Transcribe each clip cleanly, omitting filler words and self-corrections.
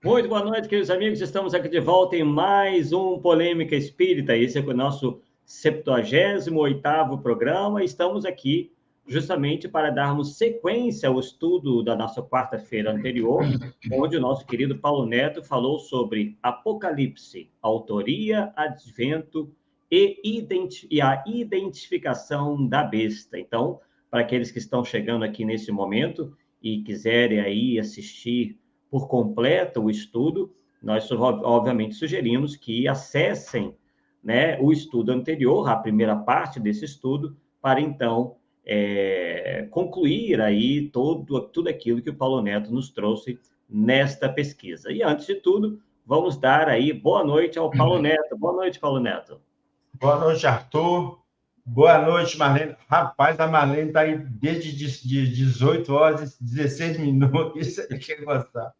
Muito boa noite, queridos amigos. Estamos aqui de volta em mais um Polêmica Espírita. Esse é o nosso 78º programa. Estamos aqui justamente para darmos sequência ao estudo da nossa quarta-feira anterior, onde o nosso querido Paulo Neto falou sobre Apocalipse, autoria, advento e a identificação da besta. Então, para aqueles que estão chegando aqui nesse momento e quiserem aí assistir por completo o estudo, nós obviamente sugerimos que acessem, né, o estudo anterior, a primeira parte desse estudo, para então concluir aí tudo aquilo que o Paulo Neto nos trouxe nesta pesquisa. E antes de tudo, vamos dar aí boa noite ao Paulo Neto. Boa noite, Paulo Neto. Boa noite, Arthur. Boa noite, Marlene. Rapaz, a Marlene está aí desde 18 horas e 16 minutos. Isso aí que eu gostar.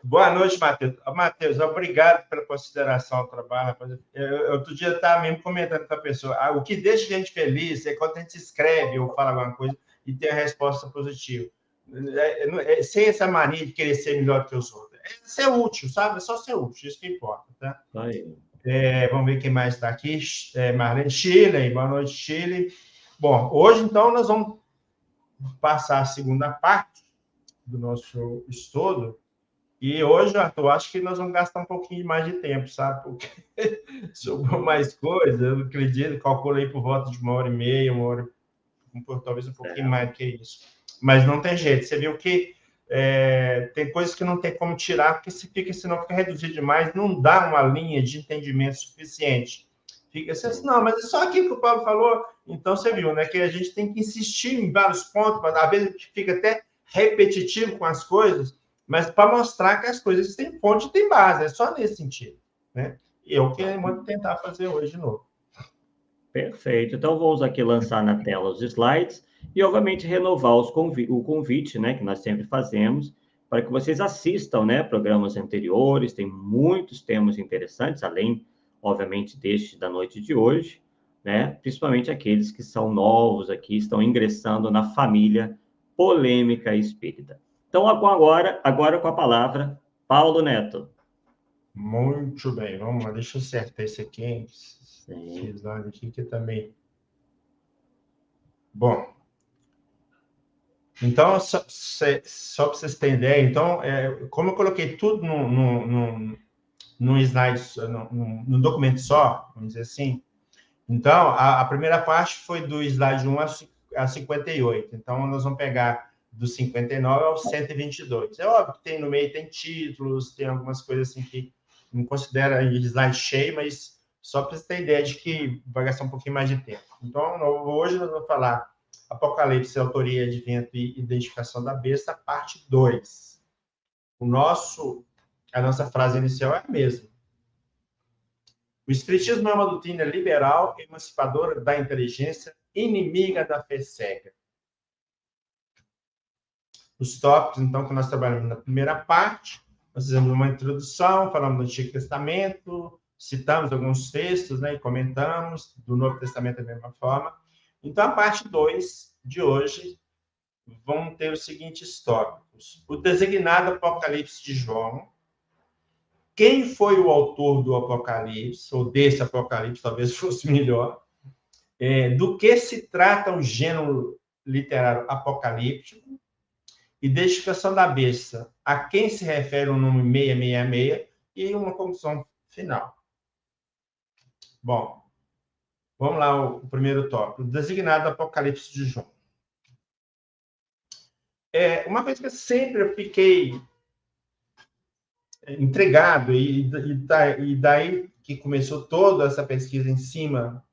Boa noite, Matheus. Matheus, obrigado pela consideração ao trabalho. Rapaz. Outro dia eu estava mesmo comentando com a pessoa. O que deixa a gente feliz é quando a gente escreve ou fala alguma coisa e tem a resposta positiva. Sem essa mania de querer ser melhor que os outros. É ser útil, sabe? É só ser útil, isso que importa. Tá? Aí. Vamos ver quem mais está aqui. Marlene Shirley, boa noite, Shirley. Bom, hoje, então, nós vamos passar a segunda parte do nosso estudo. E hoje, Arthur, acho que nós vamos gastar um pouquinho mais de tempo, sabe? Porque sobrou mais coisa, eu acredito, calculei por volta de 1h30, talvez um pouquinho mais do que isso. Mas não tem jeito. Você viu que tem coisas que não tem como tirar, porque senão fica reduzido demais, não dá uma linha de entendimento suficiente. Fica assim, não, mas é só aquilo que o Paulo falou. Então, você viu, né, que a gente tem que insistir em vários pontos, mas às vezes a gente fica até repetitivo com as coisas, mas para mostrar que as coisas têm fonte e têm base, é só nesse sentido. Né? E é o que eu vou tentar fazer hoje de novo. Perfeito. Então, vamos aqui lançar na tela os slides e, obviamente, renovar o convite, né, que nós sempre fazemos, para que vocês assistam, né, programas anteriores. Tem muitos temas interessantes, além, obviamente, deste da noite de hoje, né, principalmente aqueles que são novos aqui, estão ingressando na família Polêmica Espírita. Então, agora com a palavra, Paulo Neto. Muito bem, vamos lá, deixa eu acertar esse aqui, hein? Fiz lá aqui que também. Bom, então, só para vocês terem ideia, então, como eu coloquei tudo num slide, num documento só, vamos dizer assim, então, a primeira parte foi do slide 1 a 58, então nós vamos pegar do 59 ao 122. É óbvio que tem no meio, tem títulos, tem algumas coisas assim que não considera slide cheio, mas só para você ter ideia de que vai gastar um pouquinho mais de tempo. Então, hoje nós vamos falar Apocalipse, autoria, advento e identificação da besta, parte 2. A nossa frase inicial é a mesma. O Espiritismo é uma doutrina liberal, emancipadora da inteligência, inimiga da fé cega. Os tópicos, então, que nós trabalhamos na primeira parte, nós fizemos uma introdução, falamos do Antigo Testamento, citamos alguns textos, né, e comentamos, do Novo Testamento da mesma forma. Então, a parte 2 de hoje, vão ter os seguintes tópicos. O designado Apocalipse de João. Quem foi o autor do Apocalipse, ou desse Apocalipse, talvez fosse melhor. Do que se trata o gênero literário apocalíptico. Identificação da besta. A quem se refere o número 666. E uma conclusão final. Bom, vamos lá, o primeiro tópico. O designado Apocalipse de João. Uma coisa que eu fiquei intrigado, e daí que começou toda essa pesquisa em cima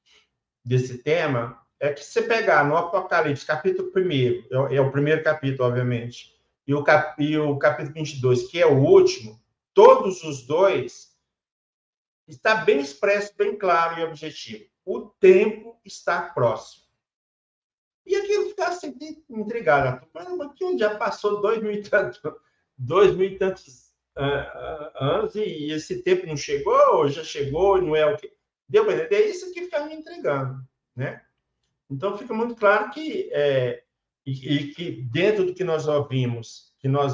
desse tema, é que se você pegar no Apocalipse, capítulo 1, é o primeiro capítulo, obviamente, e o capítulo 22, que é o último, todos os dois, está bem expresso, bem claro e objetivo. O tempo está próximo. E aquilo fica sempre intrigado. Mas que já passou 2.000 e tantos anos e esse tempo não chegou, ou já chegou, não é o que... Deu para entender? É isso que fica me intrigando, né? Então, fica muito claro que, que dentro do que nós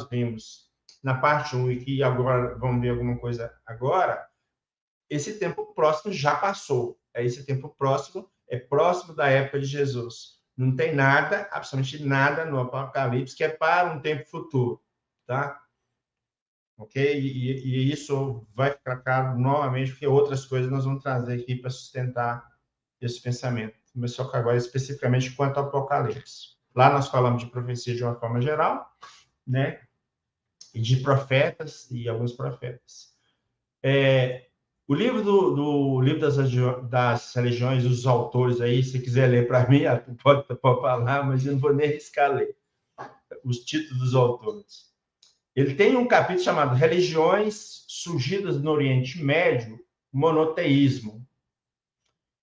vimos na parte 1 e que agora vamos ver alguma coisa agora, esse tempo próximo já passou. Esse tempo próximo é próximo da época de Jesus. Não tem nada, absolutamente nada no Apocalipse que é para um tempo futuro, tá? Ok? E isso vai ficar claro novamente, porque outras coisas nós vamos trazer aqui para sustentar esse pensamento. Mas só que agora especificamente quanto ao Apocalipse. Lá nós falamos de profecia de uma forma geral, né? E de profetas e alguns profetas. O livro do livro das religiões, os autores aí, se quiser ler para mim, pode falar, mas eu não vou nem arriscar ler os títulos dos autores. Ele tem um capítulo chamado Religiões Surgidas no Oriente Médio, Monoteísmo.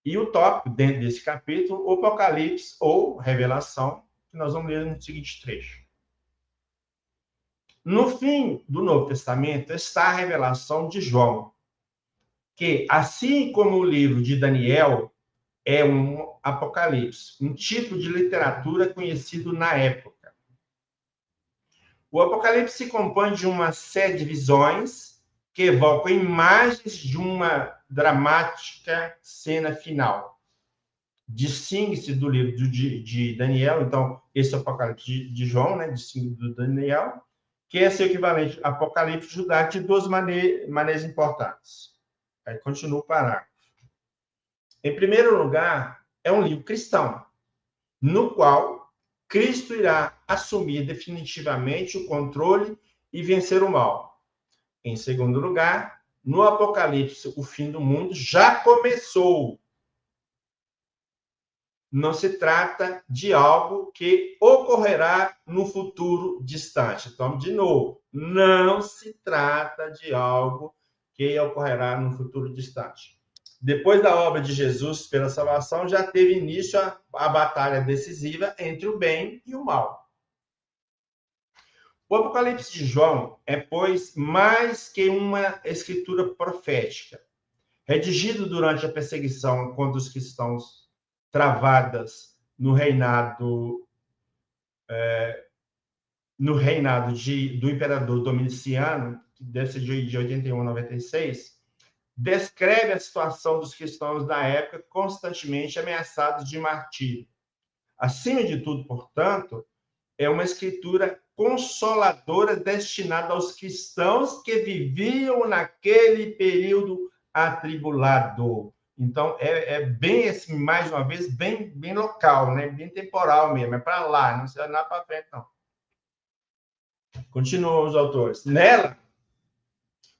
E o tópico dentro desse capítulo, o Apocalipse ou Revelação, que nós vamos ler no seguinte trecho. No fim do Novo Testamento está a revelação de João, que, assim como o livro de Daniel, é um apocalipse, um tipo de literatura conhecido na época. O Apocalipse se compõe de uma série de visões que evocam imagens de uma dramática cena final. Distingue-se do livro de Daniel, então, esse é o Apocalipse de João, né? Distingue do Daniel, que é seu equivalente ao Apocalipse judaico de duas maneiras importantes. Aí continua o parágrafo. Em primeiro lugar, é um livro cristão, no qual Cristo irá assumir definitivamente o controle e vencer o mal. Em segundo lugar, no Apocalipse, o fim do mundo já começou. Não se trata de algo que ocorrerá no futuro distante. Então, de novo, não se trata de algo que ocorrerá no futuro distante. Depois da obra de Jesus pela salvação, já teve início a batalha decisiva entre o bem e o mal. O Apocalipse de João é, pois, mais que uma escritura profética, redigido durante a perseguição contra os cristãos travadas no reinado do imperador Domiciano, que deve ser de 81 a 96, descreve a situação dos cristãos da época constantemente ameaçados de martírio. Acima de tudo, portanto, é uma escritura consoladora destinada aos cristãos que viviam naquele período atribulado. Então, é bem, assim, mais uma vez, bem local, né? Bem temporal mesmo, é para lá, não será nada para frente, não. Continuam os autores. Nela,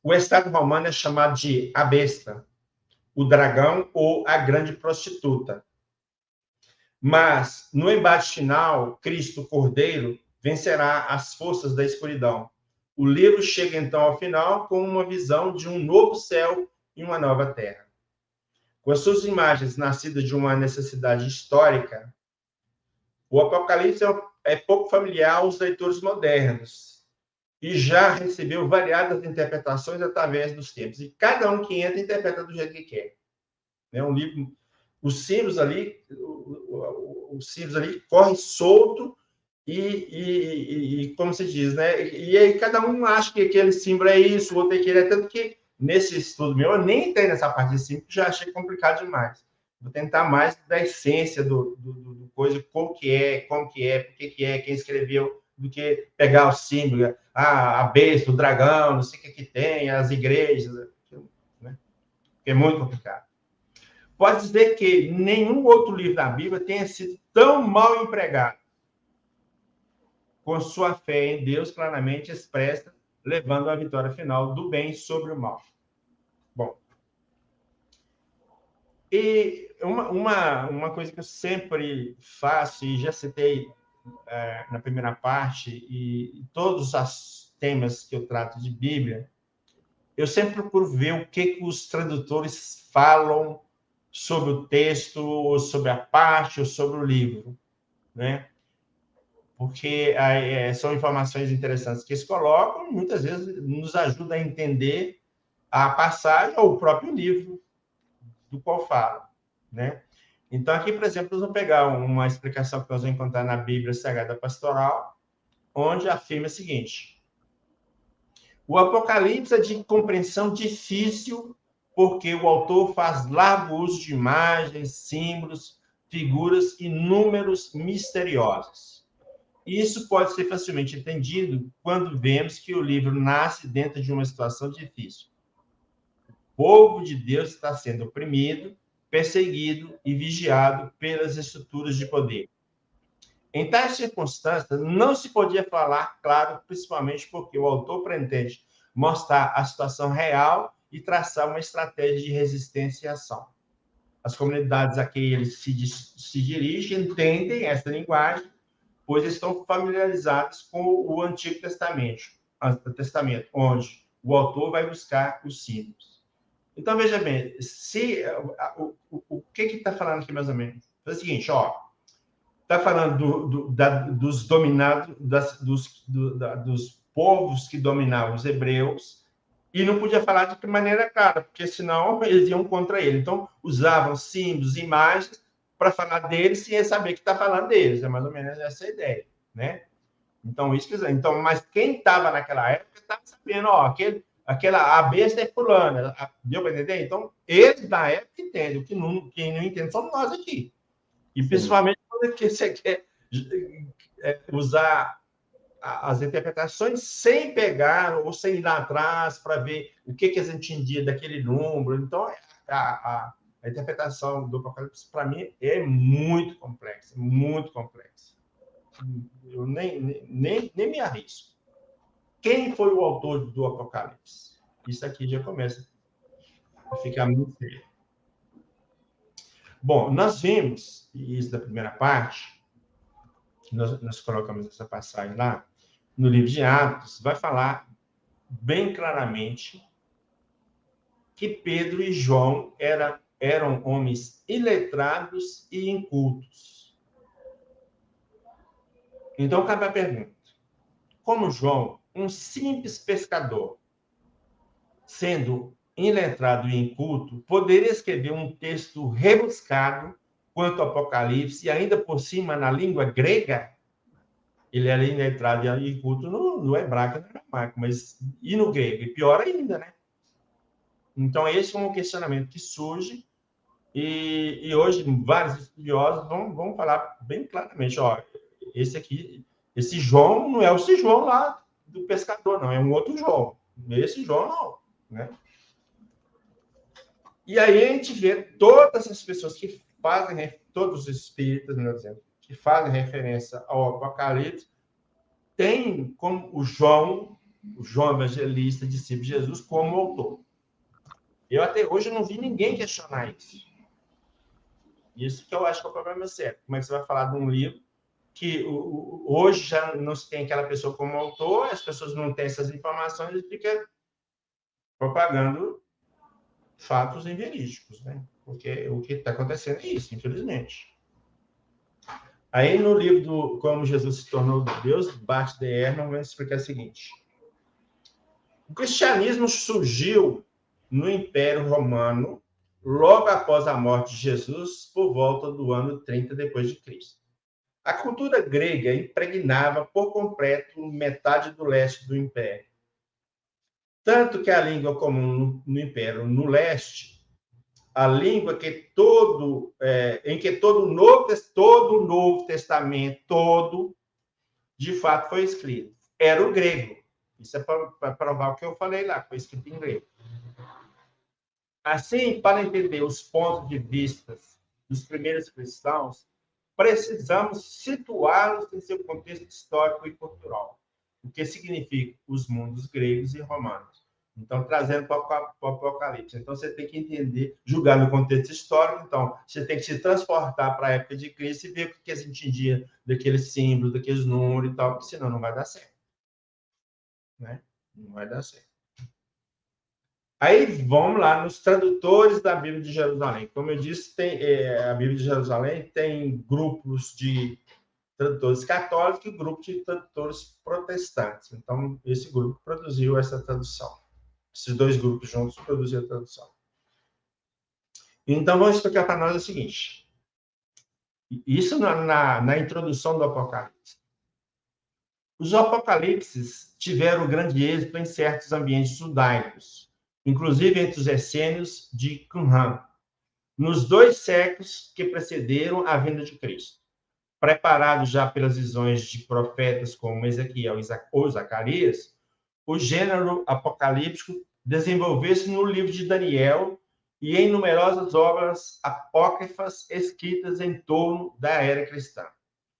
o Estado romano é chamado de a besta, o dragão ou a grande prostituta. Mas, no embate final, Cristo, o Cordeiro, vencerá as forças da escuridão. O livro chega, então, ao final com uma visão de um novo céu e uma nova terra. Com as suas imagens nascidas de uma necessidade histórica, o Apocalipse é pouco familiar aos leitores modernos e já recebeu variadas interpretações através dos tempos. E cada um que entra interpreta do jeito que quer. É um livro... Os símbolos ali correm solto e como se diz, né? E aí cada um acha que aquele símbolo é isso, o outro é aquele, é tanto que nesse estudo meu, eu nem entrei nessa parte de símbolo, já achei complicado demais. Vou tentar mais da essência do coisa, como que é, por que é, quem escreveu, do que pegar o símbolo, a besta, o dragão, não sei o que tem, as igrejas, né? É muito complicado. Pode dizer que nenhum outro livro da Bíblia tenha sido tão mal empregado, com sua fé em Deus claramente expressa, levando à vitória final do bem sobre o mal. Bom, e uma coisa que eu sempre faço, e já citei na primeira parte, e todos os temas que eu trato de Bíblia, eu sempre procuro ver o que os tradutores falam sobre o texto, ou sobre a parte, ou sobre o livro, né? Porque são informações interessantes que eles colocam, muitas vezes nos ajuda a entender a passagem ou o próprio livro do qual fala, né? Então, aqui, por exemplo, nós vamos pegar uma explicação que nós vamos encontrar na Bíblia Sagrada Pastoral, onde afirma o seguinte: O Apocalipse é de compreensão difícil, porque o autor faz largo uso de imagens, símbolos, figuras e números misteriosos. Isso pode ser facilmente entendido quando vemos que o livro nasce dentro de uma situação difícil. O povo de Deus está sendo oprimido, perseguido e vigiado pelas estruturas de poder. Em tais circunstâncias, não se podia falar claro, principalmente porque o autor pretende mostrar a situação real e traçar uma estratégia de resistência e ação. As comunidades a quem ele se dirige entendem essa linguagem, pois estão familiarizados com o Antigo Testamento, onde o autor vai buscar os símbolos. Então, veja bem, o que está falando aqui, mais ou menos? É o seguinte, está falando dos dominados, dos povos que dominavam os hebreus, e não podia falar de maneira clara, porque senão eles iam contra ele. Então, usavam símbolos, imagens, para falar deles, sem saber que está falando deles. É mais ou menos essa a ideia, né? Então, isso que então, mas quem estava naquela época estava sabendo, a besta é fulana, deu para entender? Então, eles da época entendem, quem não entende somos nós aqui. E principalmente quando você quer usar as interpretações sem pegar ou sem ir lá atrás para ver o que a gente entendia daquele número. Então, a interpretação do Apocalipse, para mim, é muito complexa, muito complexa. Eu nem me arrisco. Quem foi o autor do Apocalipse? Isso aqui já começa a ficar muito sério. Bom, nós vimos, isso da primeira parte, nós colocamos essa passagem lá, no livro de Atos, vai falar bem claramente que Pedro e João eram homens iletrados e incultos. Então, cabe a pergunta: como João, um simples pescador, sendo iletrado e inculto, poderia escrever um texto rebuscado quanto ao Apocalipse e ainda por cima na língua grega? Ele era iletrado e inculto no hebraico e no aramaico, mas e no grego? E pior ainda, né? Então, esse é um questionamento que surge e hoje vários estudiosos vão falar bem claramente, esse João não é o João lá do pescador, não, é um outro João. Esse João não, né? E aí a gente vê todas as pessoas que fazem, todos os espíritas, por exemplo, que fazem referência ao Apocalipse, tem como o João Evangelista, discípulo de Jesus, como autor. Eu até hoje não vi ninguém questionar isso. Isso que eu acho que é o problema sério. Como é que você vai falar de um livro que hoje já não se tem aquela pessoa como autor, as pessoas não têm essas informações e fica propagando fatos inverídicos, né? Porque o que está acontecendo é isso, infelizmente. Aí, no livro do Como Jesus se tornou Deus, Bart de Ehrman vai explicar o seguinte: o cristianismo surgiu no Império Romano logo após a morte de Jesus, por volta do ano 30 depois de Cristo. A cultura grega impregnava por completo metade do leste do Império. Tanto que a língua comum no Império, no leste, a língua em que todo o Novo Testamento, de fato, foi escrito, era o grego. Isso é para provar o que eu falei lá, foi escrito em grego. Assim, para entender os pontos de vista dos primeiros cristãos, precisamos situá-los em seu contexto histórico e cultural, o que significa os mundos gregos e romanos. Então, trazendo para o Apocalipse. Então, você tem que entender, julgar no contexto histórico. Então, você tem que se transportar para a época de Cristo e ver o que a gente entendia daqueles símbolos, daqueles números e tal, porque senão não vai dar certo. Né? Não vai dar certo. Aí, vamos lá, nos tradutores da Bíblia de Jerusalém. Como eu disse, a Bíblia de Jerusalém tem grupos de tradutores católicos e grupos de tradutores protestantes. Então, esse grupo produziu essa tradução. Esses dois grupos juntos produziram a tradução. Então, vamos explicar para nós o seguinte. Isso na introdução do Apocalipse. Os apocalipses tiveram grande êxito em certos ambientes judaicos, inclusive entre os essênios de Qumran, nos 2 séculos que precederam a vinda de Cristo. Preparado já pelas visões de profetas como Ezequiel ou Zacarias, o gênero apocalíptico desenvolveu-se no livro de Daniel e em numerosas obras apócrifas escritas em torno da era cristã.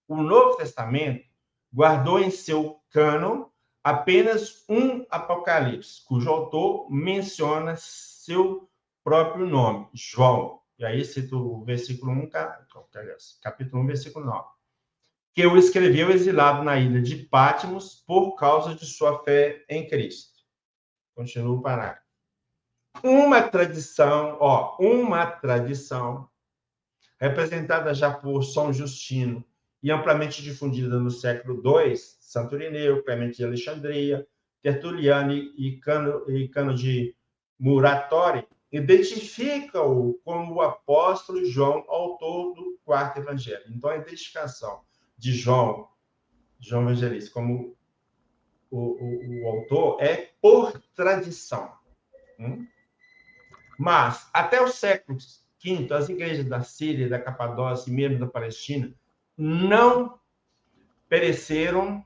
O Novo Testamento guardou em seu cânon apenas um Apocalipse, cujo autor menciona seu próprio nome, João. E aí cito o versículo 1, capítulo 1, versículo 9. Que o escreveu exilado na ilha de Patmos por causa de sua fé em Cristo. Continua o parágrafo. Uma tradição, representada já por São Justino e amplamente difundida no século II, Santo Irineu, Clemente de Alexandria, Tertuliano e Cano de Muratori, identifica-o como o apóstolo João, autor do 4º evangelho. Então, a identificação de João Evangelista, como o autor, é por tradição. Mas, até o século V, as igrejas da Síria, da Capadócia e mesmo da Palestina não pareceram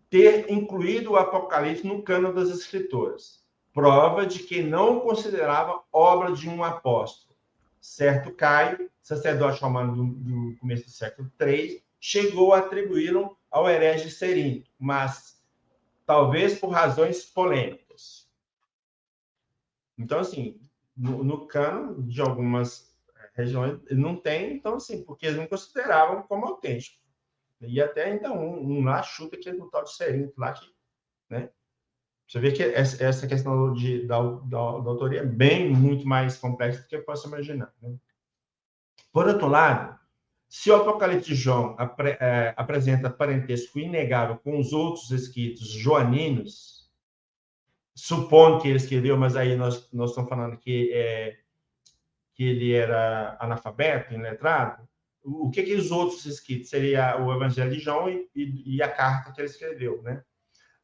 ter incluído o Apocalipse no cânon das Escrituras, prova de que não considerava obra de um apóstolo. Certo Caio, sacerdote romano do começo do século III, chegou a atribuí-lo ao herege Cerinto, mas talvez por razões polêmicas. Então, assim, no cânon de algumas regiões não tem, então, assim, porque eles não consideravam como autêntico. E até ainda um lá chuta que é no tal de Cerinto lá, que, né? Você vê que essa questão da autoria é muito mais complexa do que eu posso imaginar. Né? Por outro lado, se o Apocalipse de João apresenta parentesco inegável com os outros escritos joaninos, supondo que ele escreveu, mas aí nós estamos falando que ele era analfabeto, iletrado, o que os outros escritos? Seria o Evangelho de João e a carta que ele escreveu, né?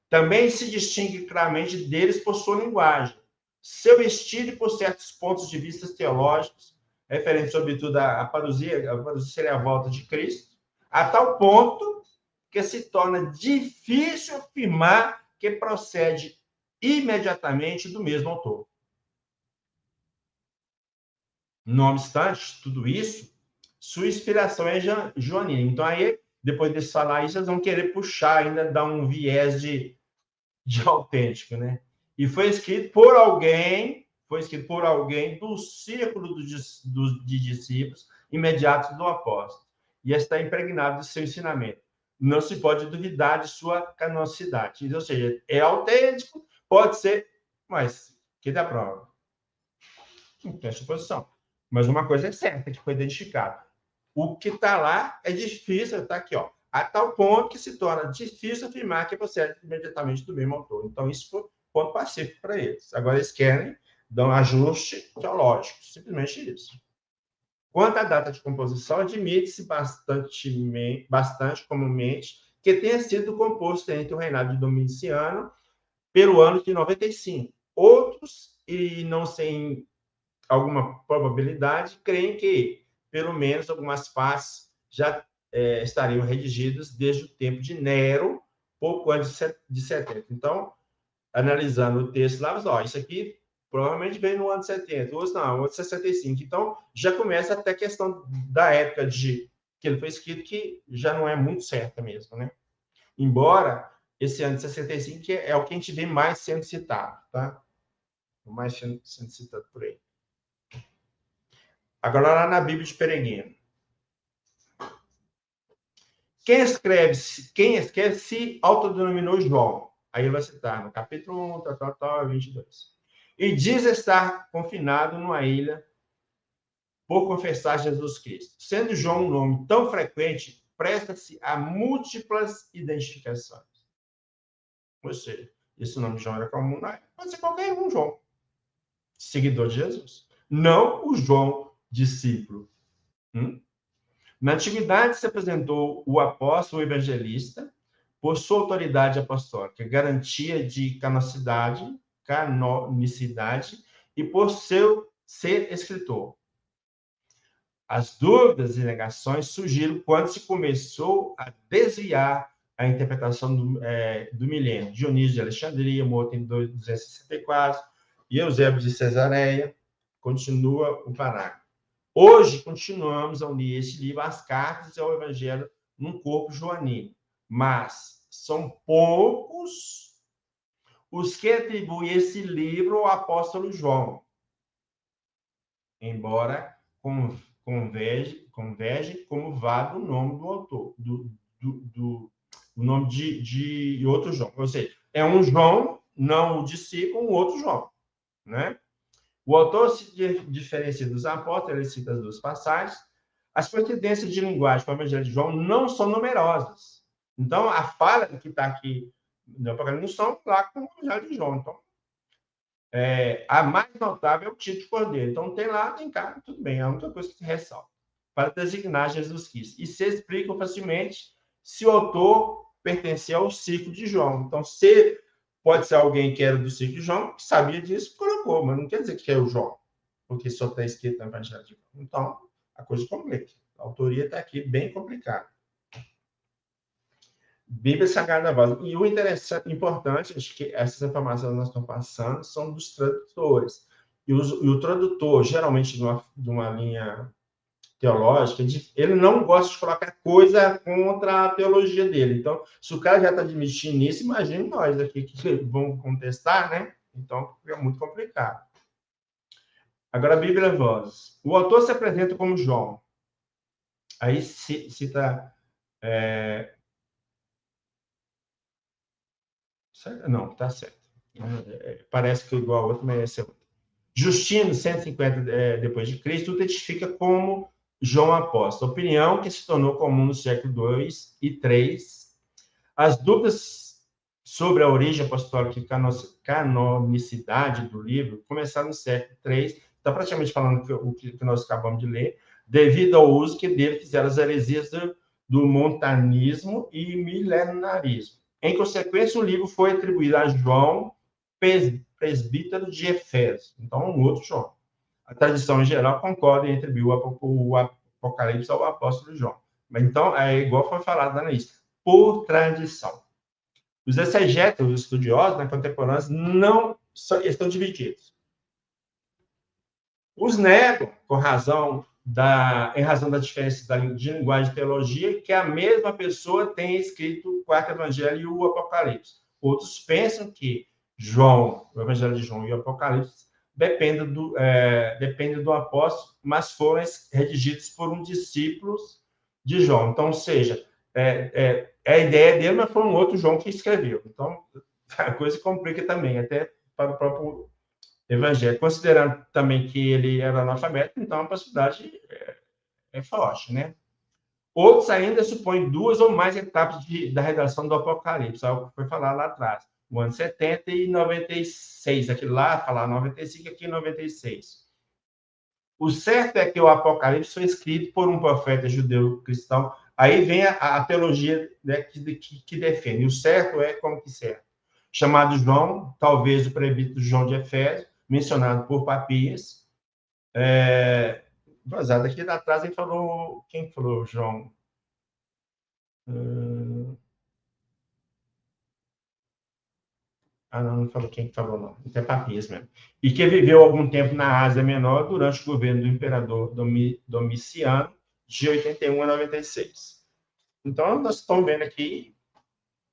Também se distingue claramente deles por sua linguagem, seu estilo e por certos pontos de vista teológicos, referentes sobretudo à parousia seria a volta de Cristo, a tal ponto que se torna difícil afirmar que procede imediatamente do mesmo autor. Não obstante tudo isso, sua inspiração é joanina. Então, aí, depois de falar isso, eles vão querer puxar ainda, dar um viés de autêntico, né? E foi escrito por alguém do círculo de discípulos imediatos do apóstolo. E está impregnado de seu ensinamento. Não se pode duvidar de sua canonicidade. Ou seja, é autêntico, pode ser, mas que dá prova? Não tem suposição. Mas uma coisa é certa, que foi identificado. O que está lá é difícil, está aqui, ó, a tal ponto que se torna difícil afirmar que procede imediatamente do mesmo autor. Então, isso foi ponto pacífico para eles. Agora, eles querem dar um ajuste teológico, simplesmente isso. Quanto à data de composição, admite-se bastante comumente que tenha sido composto entre o reinado de Domiciano pelo ano de 95. Outros, e não sem alguma probabilidade, creem que, pelo menos, algumas partes já estariam redigidas desde o tempo de Nero, pouco antes de 70. Então, analisando o texto lá, isso aqui provavelmente veio no ano de 70, outros não, outros 65. Então, já começa até a questão da época que ele foi escrito, que já não é muito certa mesmo, né? Embora esse ano de 65 é o que a gente vê mais sendo citado, tá? O mais sendo citado por aí. Agora, lá na Bíblia de Peregrino. Quem escreve se autodenominou João. Aí ele vai citar no capítulo 1, 22. E diz estar confinado numa ilha por confessar Jesus Cristo. Sendo João um nome tão frequente, presta-se a múltiplas identificações. Ou seja, esse nome de João era comum, pode ser qualquer um João, seguidor de Jesus. Não o João discípulo. Na antiguidade se apresentou o apóstolo o evangelista por sua autoridade apostólica, garantia de canonicidade e por seu ser escritor. As dúvidas e negações surgiram quando se começou a desviar a interpretação do milênio. Dionísio de Alexandria, morto em 264, e Eusébio de Cesareia, continua o parágrafo. Hoje, continuamos a unir este livro às cartas e ao evangelho num corpo joanino, mas são poucos os que atribuem esse livro ao apóstolo João, embora converge como vago o nome do autor, o nome de outro João. Ou seja, é um João, não o discípulo, um outro João, né? O autor se diferencia dos apóstolos, ele cita as duas passagens. As coincidências de linguagem com o Evangelho de João não são numerosas. Então, a fala que está aqui no Apocalipse não são lá com o Evangelho de João. Então, a mais notável é o título de Cordeiro. Então, tem lá, tem cá, tudo bem. É a única coisa que se ressalta para designar Jesus Cristo. E se explica facilmente se o autor pertencia ao ciclo de João. Então, se pode ser alguém que era do ciclo de João, que sabia disso, colocou, mas não quer dizer que é o João, porque só está escrito na Evangelho de João. Então, a coisa complica. A autoria está aqui bem complicada. Bíblia Sagrada Voz. E o interessante, importante, acho que essas informações que nós estamos passando são dos tradutores. E o tradutor, geralmente, de uma linha teológica, ele não gosta de colocar coisa contra a teologia dele. Então, se o cara já está admitindo isso, imagine nós aqui que vamos contestar, né? Então, é muito complicado. Agora, a Bíblia Voz. O autor se apresenta como João. Aí cita... Não, está certo. Parece que é igual ao outro, mas esse é outro. Justino, 150 depois de Cristo, identifica como João Apóstolo. Opinião que se tornou comum no século II e III. As dúvidas sobre a origem apostólica e canonicidade do livro começaram no século III. Está praticamente falando o que nós acabamos de ler, devido ao uso que dele fizeram as heresias do montanismo e milenarismo. Em consequência, o livro foi atribuído a João, presbítero de Efésio. Então, um outro João. A tradição, em geral, concorda em atribuir o Apocalipse ao apóstolo João. Mas, então, é igual foi falado na lista, por tradição. Os exegetas, os estudiosos, né, contemporâneos, não estão divididos. Os negam, em razão da diferença de linguagem e teologia, que a mesma pessoa tenha escrito o quarto evangelho e o Apocalipse. Outros pensam que João, o evangelho de João e o Apocalipse dependem do apóstolo, mas foram redigidos por um discípulo de João. Então, ou seja, a ideia dele, mas foi um outro João que escreveu. Então, a coisa complica também, até para o próprio evangelho. Considerando também que ele era analfabeto, então a possibilidade é forte, né? Outros ainda supõem 2 ou mais etapas da redação do Apocalipse, algo que foi falado lá atrás. O ano 70 e 96. Aqui lá, falar 95, aqui 96. O certo é que o Apocalipse foi escrito por um profeta judeu-cristão. Aí vem a teologia, né, que defende. O certo é como que certo. Chamado João, talvez o presbítero João de Efésio, mencionado por Papias. Vazado aqui atrás, ele falou... Quem falou, João? Não falou quem falou, não. É Papias mesmo. E que viveu algum tempo na Ásia Menor durante o governo do imperador Domiciano, de 81 a 96. Então, nós estamos vendo aqui,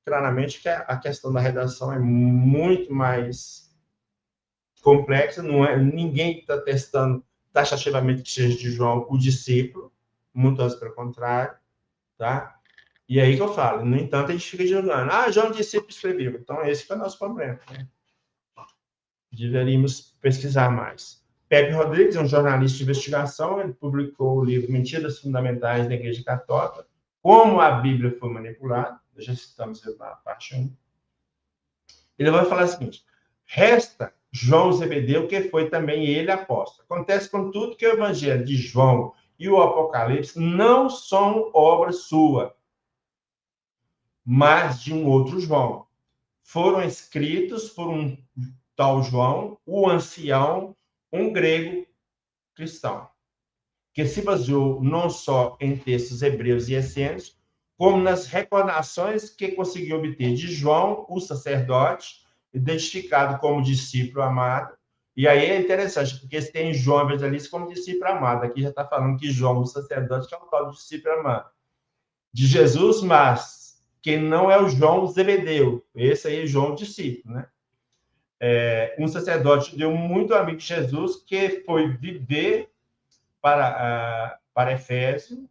claramente, que a questão da redação é muito mais complexa. Ninguém está testando taxativamente que seja de João o discípulo, muito antes pelo contrário, tá? E aí que eu falo, no entanto, a gente fica julgando. João discípulo escreveu. Então, esse foi o nosso problema, né? Deveríamos pesquisar mais. Pepe Rodrigues é um jornalista de investigação, ele publicou o livro Mentiras Fundamentais da Igreja Católica, como a Bíblia foi manipulada, já citamos na parte 1. Ele vai falar o seguinte: resta João Zebedeu, que foi também ele apóstolo. Acontece com tudo que o evangelho de João e o Apocalipse não são obra sua, mas de um outro João. Foram escritos por um tal João, o ancião, um grego cristão, que se baseou não só em textos hebreus e essênios, como nas recordações que conseguiu obter de João, o sacerdote, identificado como discípulo amado. E aí é interessante, porque se tem João evangelista como discípulo amado, aqui já está falando que João, o sacerdote, é o tal discípulo amado de Jesus, mas que não é o João Zebedeu, esse aí é João discípulo, né? Um sacerdote judeu muito amigo de Jesus, que foi viver para Efésio,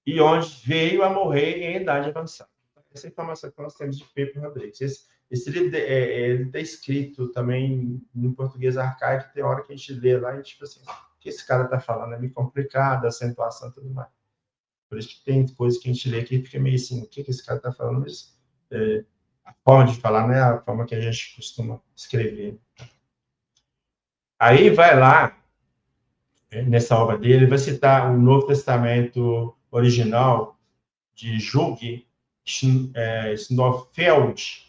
e onde veio a morrer em idade avançada. Essa informação que nós temos de Pedro Rodrigues. Esse livro ele está escrito também em português arcaico, tem hora que a gente lê lá e tipo assim, o que esse cara está falando? É meio complicado, a acentuação e tudo mais. Por isso que tem coisas que a gente lê aqui e fica meio assim, o que esse cara está falando? Mas a forma de falar não é a forma que a gente costuma escrever. Aí vai lá, nessa obra dele, vai citar o Novo Testamento original de Jung Snofeld.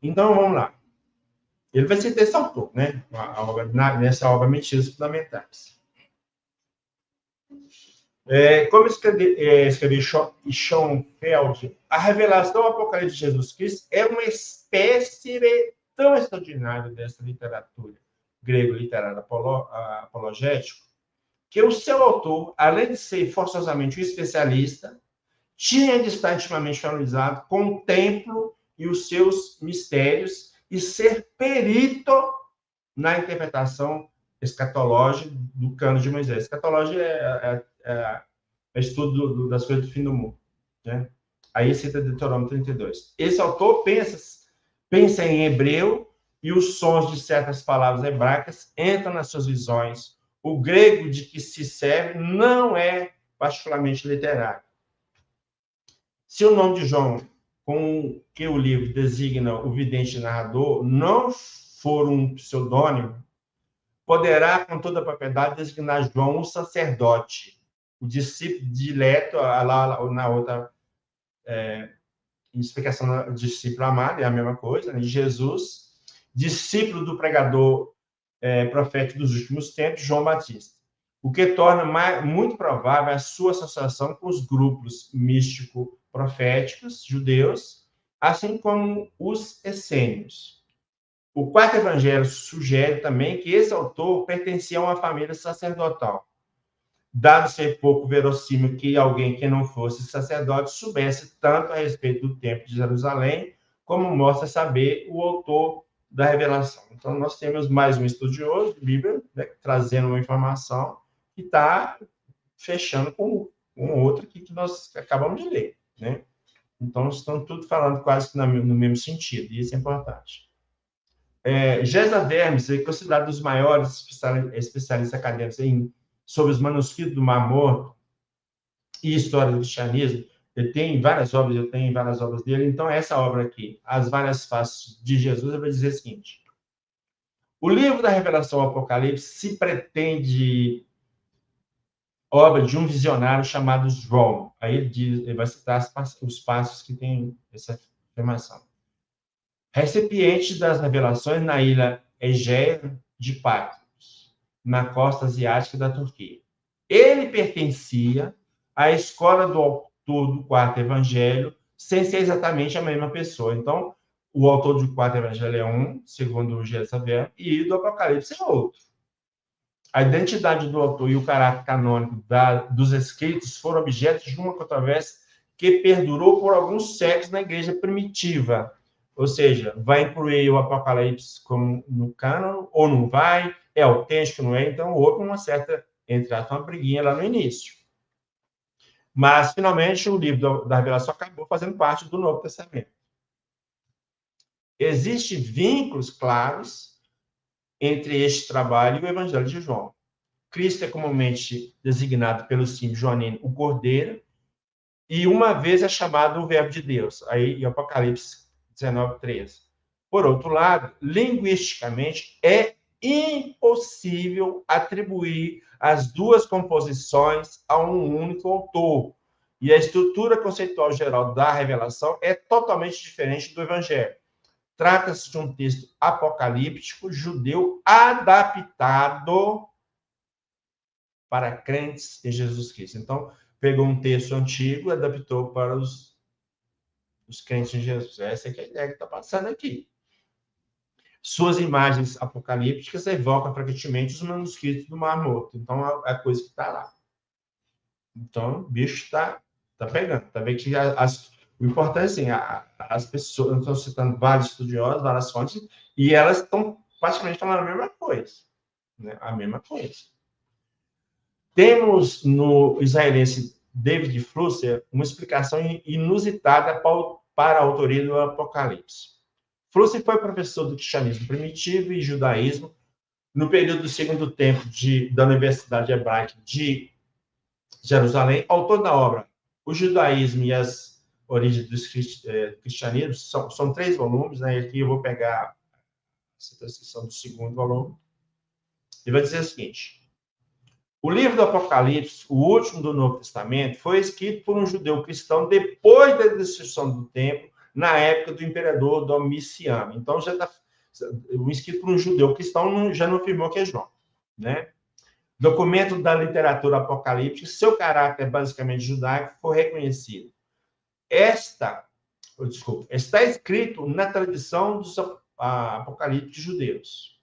Então, vamos lá. Ele vai citar esse autor, né? Nessa obra Mentiras Fundamentais. Como escreveu Schoenfeld, a revelação do Apocalipse de Jesus Cristo é uma espécie tão extraordinária dessa literatura grego literário apologético, que o seu autor, além de ser forçosamente um especialista, tinha de estar intimamente familiarizado com o templo e os seus mistérios e ser perito na interpretação escatológica do cano de Moisés. Escatologia é estudo das coisas do fim do mundo, né? Aí cita Deuteronômio 32. Esse autor pensa em hebreu e os sons de certas palavras hebraicas entram nas suas visões. O grego de que se serve não é particularmente literário. Se o nome de João, com que o livro designa o vidente narrador, não for um pseudônimo, poderá, com toda a propriedade, designar João o sacerdote, o discípulo dileto, lá na outra explicação do discípulo amado, é a mesma coisa, né? Jesus, discípulo do pregador profético dos últimos tempos, João Batista, o que torna muito provável a sua associação com os grupos místico-proféticos judeus, assim como os essênios. O quarto evangelho sugere também que esse autor pertencia a uma família sacerdotal, dado ser pouco verossímil que alguém que não fosse sacerdote soubesse tanto a respeito do templo de Jerusalém, como mostra saber o autor da revelação. Então, nós temos mais um estudioso de Bíblia, né, trazendo uma informação que está fechando com outra que nós acabamos de ler, né? Então, estão tudo falando quase que no mesmo sentido, e isso é importante. Gesa Vermes é considerado um dos maiores especialistas acadêmicos sobre os manuscritos do Mar Morto e história do cristianismo. Eu tenho várias obras dele. Então, essa obra aqui, As Várias Faces de Jesus, eu vou dizer o seguinte: o livro da Revelação ao Apocalipse se pretende obra de um visionário chamado João. Aí ele vai citar os passos que tem essa afirmação. Recipiente das revelações na ilha Egéia de Patmos, na costa asiática da Turquia. Ele pertencia à escola do autor do quarto evangelho, sem ser exatamente a mesma pessoa. Então, o autor do quarto evangelho é um, segundo o Gesa Vermes, e do Apocalipse é outro. A identidade do autor e o caráter canônico dos escritos foram objetos de uma controvérsia que perdurou por alguns séculos na igreja primitiva. Ou seja, vai incluir o Apocalipse como no cânon ou não vai? É autêntico, não é? Então, houve uma certa, entre aspas, uma briguinha lá no início. Mas, finalmente, o livro da Revelação acabou fazendo parte do Novo Testamento. Existem vínculos claros entre este trabalho e o Evangelho de João. Cristo é comumente designado pelo símbolo joanino o Cordeiro, e uma vez é chamado o Verbo de Deus, aí em Apocalipse 19:13. Por outro lado, linguisticamente, é impossível atribuir as duas composições a um único autor. E a estrutura conceitual geral da revelação é totalmente diferente do Evangelho. Trata-se de um texto apocalíptico judeu adaptado para crentes em Jesus Cristo. Então, pegou um texto antigo e adaptou para os crentes em Jesus. Essa é a ideia que está passando aqui. Suas imagens apocalípticas evocam frequentemente os manuscritos do Mar Morto. Então, é a coisa que está lá. Então, o bicho está pegando. Está vendo que o importante é assim, as pessoas, estão citando vários estudiosos, várias fontes, e elas estão praticamente falando a mesma coisa. Né? A mesma coisa. Temos no israelense David Flusser uma explicação inusitada para a autoria do Apocalipse. Flusser foi professor do cristianismo primitivo e judaísmo no período do Segundo Templo da Universidade Hebraica de Jerusalém, autor da obra O Judaísmo e as Origens do Cristianismo. São 3 volumes, né? Aqui eu vou pegar essa transcrição do segundo volume. E vai dizer o seguinte: o livro do Apocalipse, o último do Novo Testamento, foi escrito por um judeu cristão depois da destruição do templo, na época do imperador Domiciano. Então, já está escrito por um judeu cristão, já não afirmou que é João. Né? Documento da literatura apocalíptica, seu caráter basicamente judaico foi reconhecido. Está escrito na tradição dos apocalípticos judeus.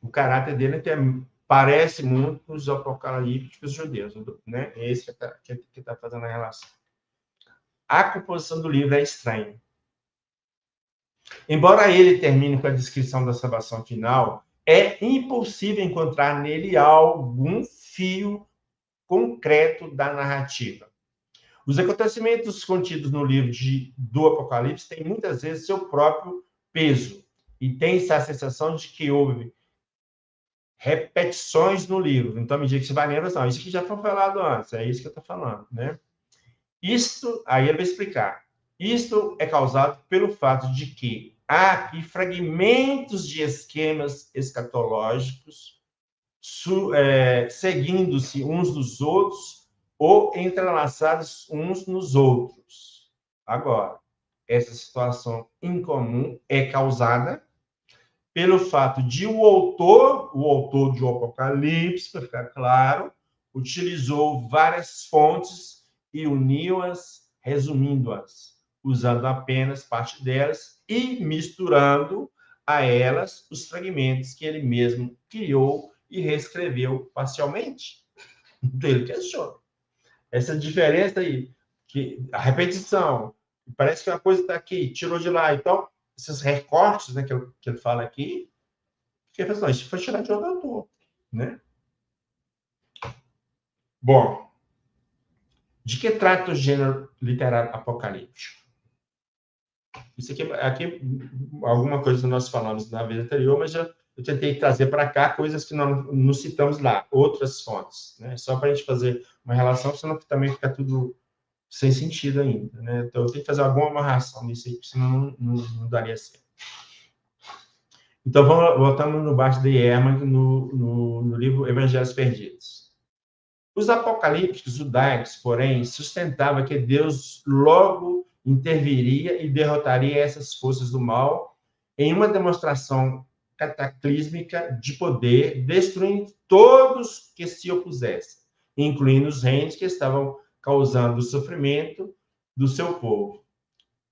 O caráter dele parece muito com os apocalípticos judeus, né? É esse que está fazendo a relação. A composição do livro é estranha. Embora ele termine com a descrição da salvação final, é impossível encontrar nele algum fio concreto da narrativa. Os acontecimentos contidos no livro do Apocalipse têm muitas vezes seu próprio peso, e tem-se a sensação de que houve repetições no livro. Então, à medida que você vai lendo, não, isso aqui já foi falado antes, é isso que eu estou falando, né? Isto, aí ele vai explicar. Isto é causado pelo fato de que há aqui fragmentos de esquemas escatológicos seguindo-se uns dos outros ou entrelaçados uns nos outros. Agora, essa situação incomum é causada pelo fato de o autor de O Apocalipse, para ficar claro, utilizou várias fontes e uniu-as, resumindo-as, usando apenas parte delas e misturando a elas os fragmentos que ele mesmo criou e reescreveu parcialmente. Então, ele questiona. Essa diferença aí, que a repetição, parece que uma coisa está aqui, tirou de lá, então esses recortes, né, que ele fala aqui, que ele fala, isso foi tirado de outro autor, né? Bom, de que trata o gênero literário apocalíptico? Isso aqui alguma coisa que nós falamos na vez anterior, mas eu tentei trazer para cá coisas que nós não citamos lá, outras fontes, né? Só para a gente fazer uma relação, senão também fica tudo sem sentido ainda, né? Então, eu tenho que fazer alguma amarração nisso aí, senão não daria certo. Então, voltamos no Bart de Ehrman, no livro Evangelhos Perdidos. Os apocalípticos judaicos, porém, sustentavam que Deus logo interviria e derrotaria essas forças do mal em uma demonstração cataclísmica de poder, destruindo todos que se opusessem, incluindo os reinos que estavam causando o sofrimento do seu povo.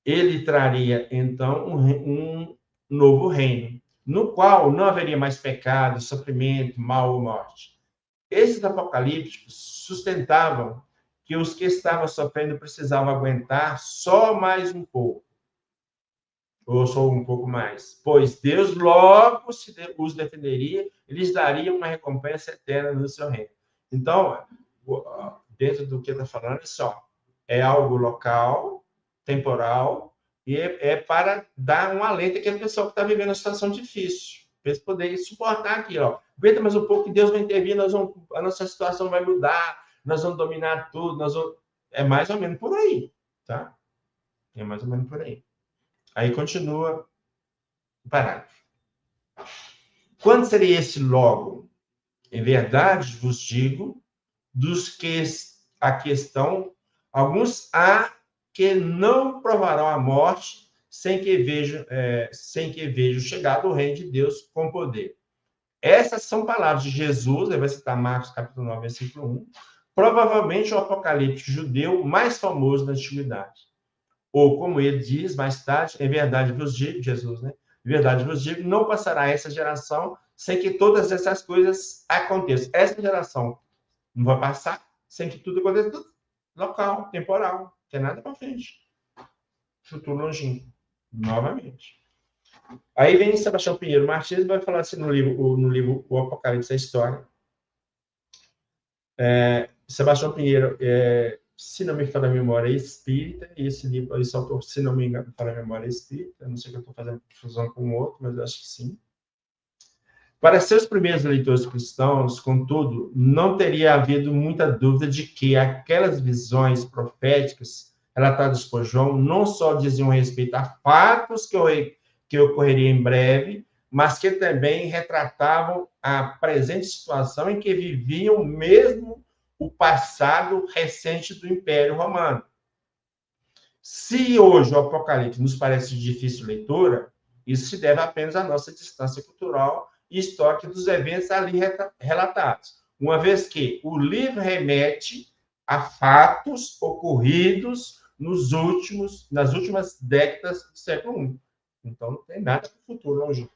Ele traria, então, um novo reino, no qual não haveria mais pecado, sofrimento, mal ou morte. Esses apocalípticos sustentavam que os que estavam sofrendo precisavam aguentar só mais um pouco, ou só um pouco mais, pois Deus logo os defenderia e lhes daria uma recompensa eterna no seu reino. Então, dentro do que está falando, é algo local, temporal, e é para dar um alento àquele pessoal que está vivendo uma situação difícil, para eles poderem suportar aquilo. Aguenta mais um pouco que Deus vai intervir, a nossa situação vai mudar, nós vamos dominar tudo, é mais ou menos por aí, tá? É mais ou menos por aí. Aí continua o parágrafo. Quando seria esse logo? Em verdade, vos digo, dos que aqui estão, alguns há que não provarão a morte sem que vejam chegado o reino de Deus com poder. Essas são palavras de Jesus, ele vai citar Marcos capítulo 9, versículo 1, provavelmente o apocalipse judeu mais famoso da antiguidade. Ou, como ele diz mais tarde, em verdade vos digo, Jesus, né? Em verdade vos digo, não passará essa geração sem que todas essas coisas aconteçam. Essa geração não vai passar sem que tudo aconteça, tudo local, temporal, não tem nada para frente. Futuro longínquo, novamente. Aí vem Sebastião Pinheiro Martins e vai falar assim no livro O Apocalipse, a História. Sebastião Pinheiro, se não me falha a memória, é espírita, e esse livro, esse autor, se não me engano, fala a memória é espírita. Eu não sei que eu estou fazendo confusão com o outro, mas eu acho que sim. Para seus primeiros leitores cristãos, contudo, não teria havido muita dúvida de que aquelas visões proféticas relatadas por João não só diziam respeito a fatos que ocorreriam em breve, mas que também retratavam a presente situação em que viviam mesmo o passado recente do Império Romano. Se hoje o Apocalipse nos parece de difícil leitura, isso se deve apenas à nossa distância cultural e histórica dos eventos ali relatados, uma vez que o livro remete a fatos ocorridos nas últimas décadas do século I. Então, não tem nada para o futuro longe.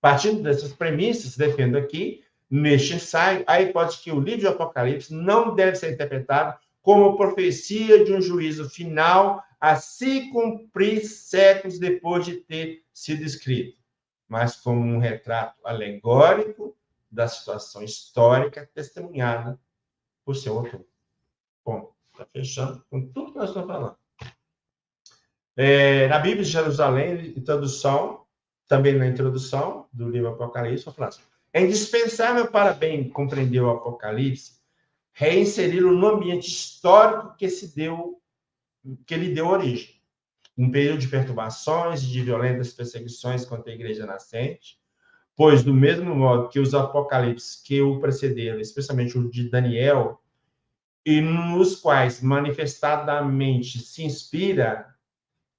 Partindo dessas premissas, defendo aqui, neste ensaio, a hipótese que o livro de Apocalipse não deve ser interpretado como profecia de um juízo final a se cumprir séculos depois de ter sido escrito, mas como um retrato alegórico da situação histórica testemunhada por seu autor. Bom, está fechando com tudo que nós estamos falando. Na Bíblia de Jerusalém, introdução, também na introdução do livro Apocalipse, eu falo assim, é indispensável para bem compreender o Apocalipse, reinseri-lo no ambiente histórico que lhe deu origem. Um período de perturbações e de violentas perseguições contra a igreja nascente, pois, do mesmo modo que os apocalipses que o precederam, especialmente o de Daniel, e nos quais manifestadamente se inspira,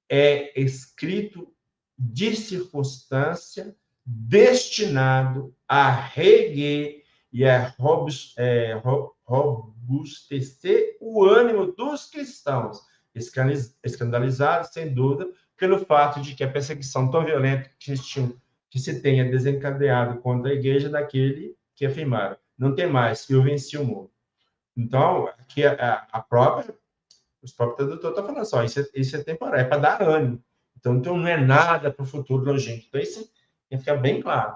é escrito de circunstância, destinado a reerguer e a robustecer o ânimo dos cristãos, escandalizados, sem dúvida, pelo fato de que a perseguição tão violenta que se tenha desencadeado contra a igreja daquele que afirmaram, não tem mais, eu venci o mundo. Então, aqui os próprios tradutores estão falando só, isso é temporário, é para dar ânimo. Então, não é nada para o futuro longínquo. Então, isso fica bem claro.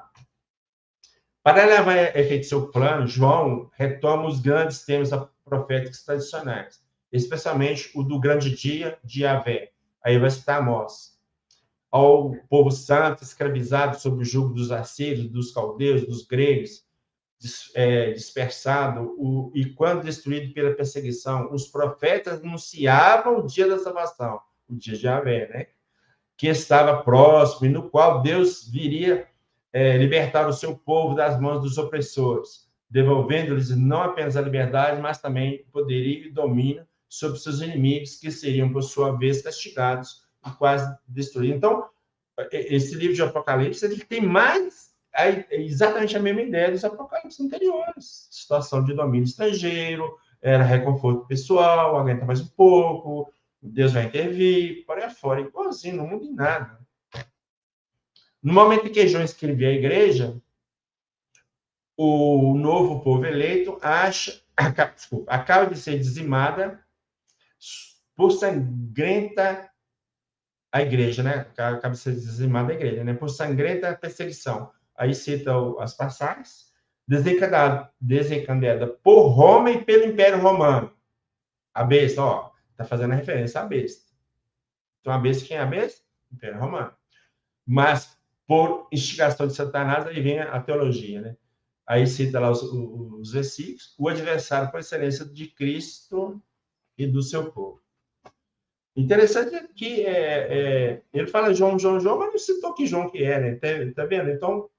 Para levar a efeito seu plano, João retoma os grandes temas proféticos tradicionais, especialmente o do grande dia de Yahvé. Aí vai citar Amós. Ao povo santo, escravizado sob o jugo dos assírios, dos caldeus, dos gregos, dispersado, e quando destruído pela perseguição, os profetas anunciavam o dia da salvação, o dia de Yahvé, né? Que estava próximo e no qual Deus viria libertar o seu povo das mãos dos opressores, devolvendo-lhes não apenas a liberdade, mas também poderio e domínio sobre seus inimigos, que seriam, por sua vez, castigados e quase destruídos. Então, esse livro de Apocalipse, ele tem exatamente a mesma ideia dos apocalipses anteriores. Situação de domínio estrangeiro, era reconforto pessoal, aguenta mais um pouco, Deus vai intervir, por aí afora, igualzinho, não muda em nada. No momento em que João escrevia a igreja, o novo povo eleito acaba de ser dizimada por sangrenta a igreja, né? Acaba de ser dizimada a igreja, né? Por sangrenta perseguição. Aí cita as passagens, desencadeada por Roma e pelo Império Romano. A besta, ó, está fazendo a referência à besta. Então, a besta, quem é a besta? Império Romano. Mas, por instigação de Satanás, aí vem a teologia, né? Aí cita lá os versículos, o adversário por excelência de Cristo e do seu povo. Interessante que ele fala João, mas não citou que João que é, né? Tá vendo? Então,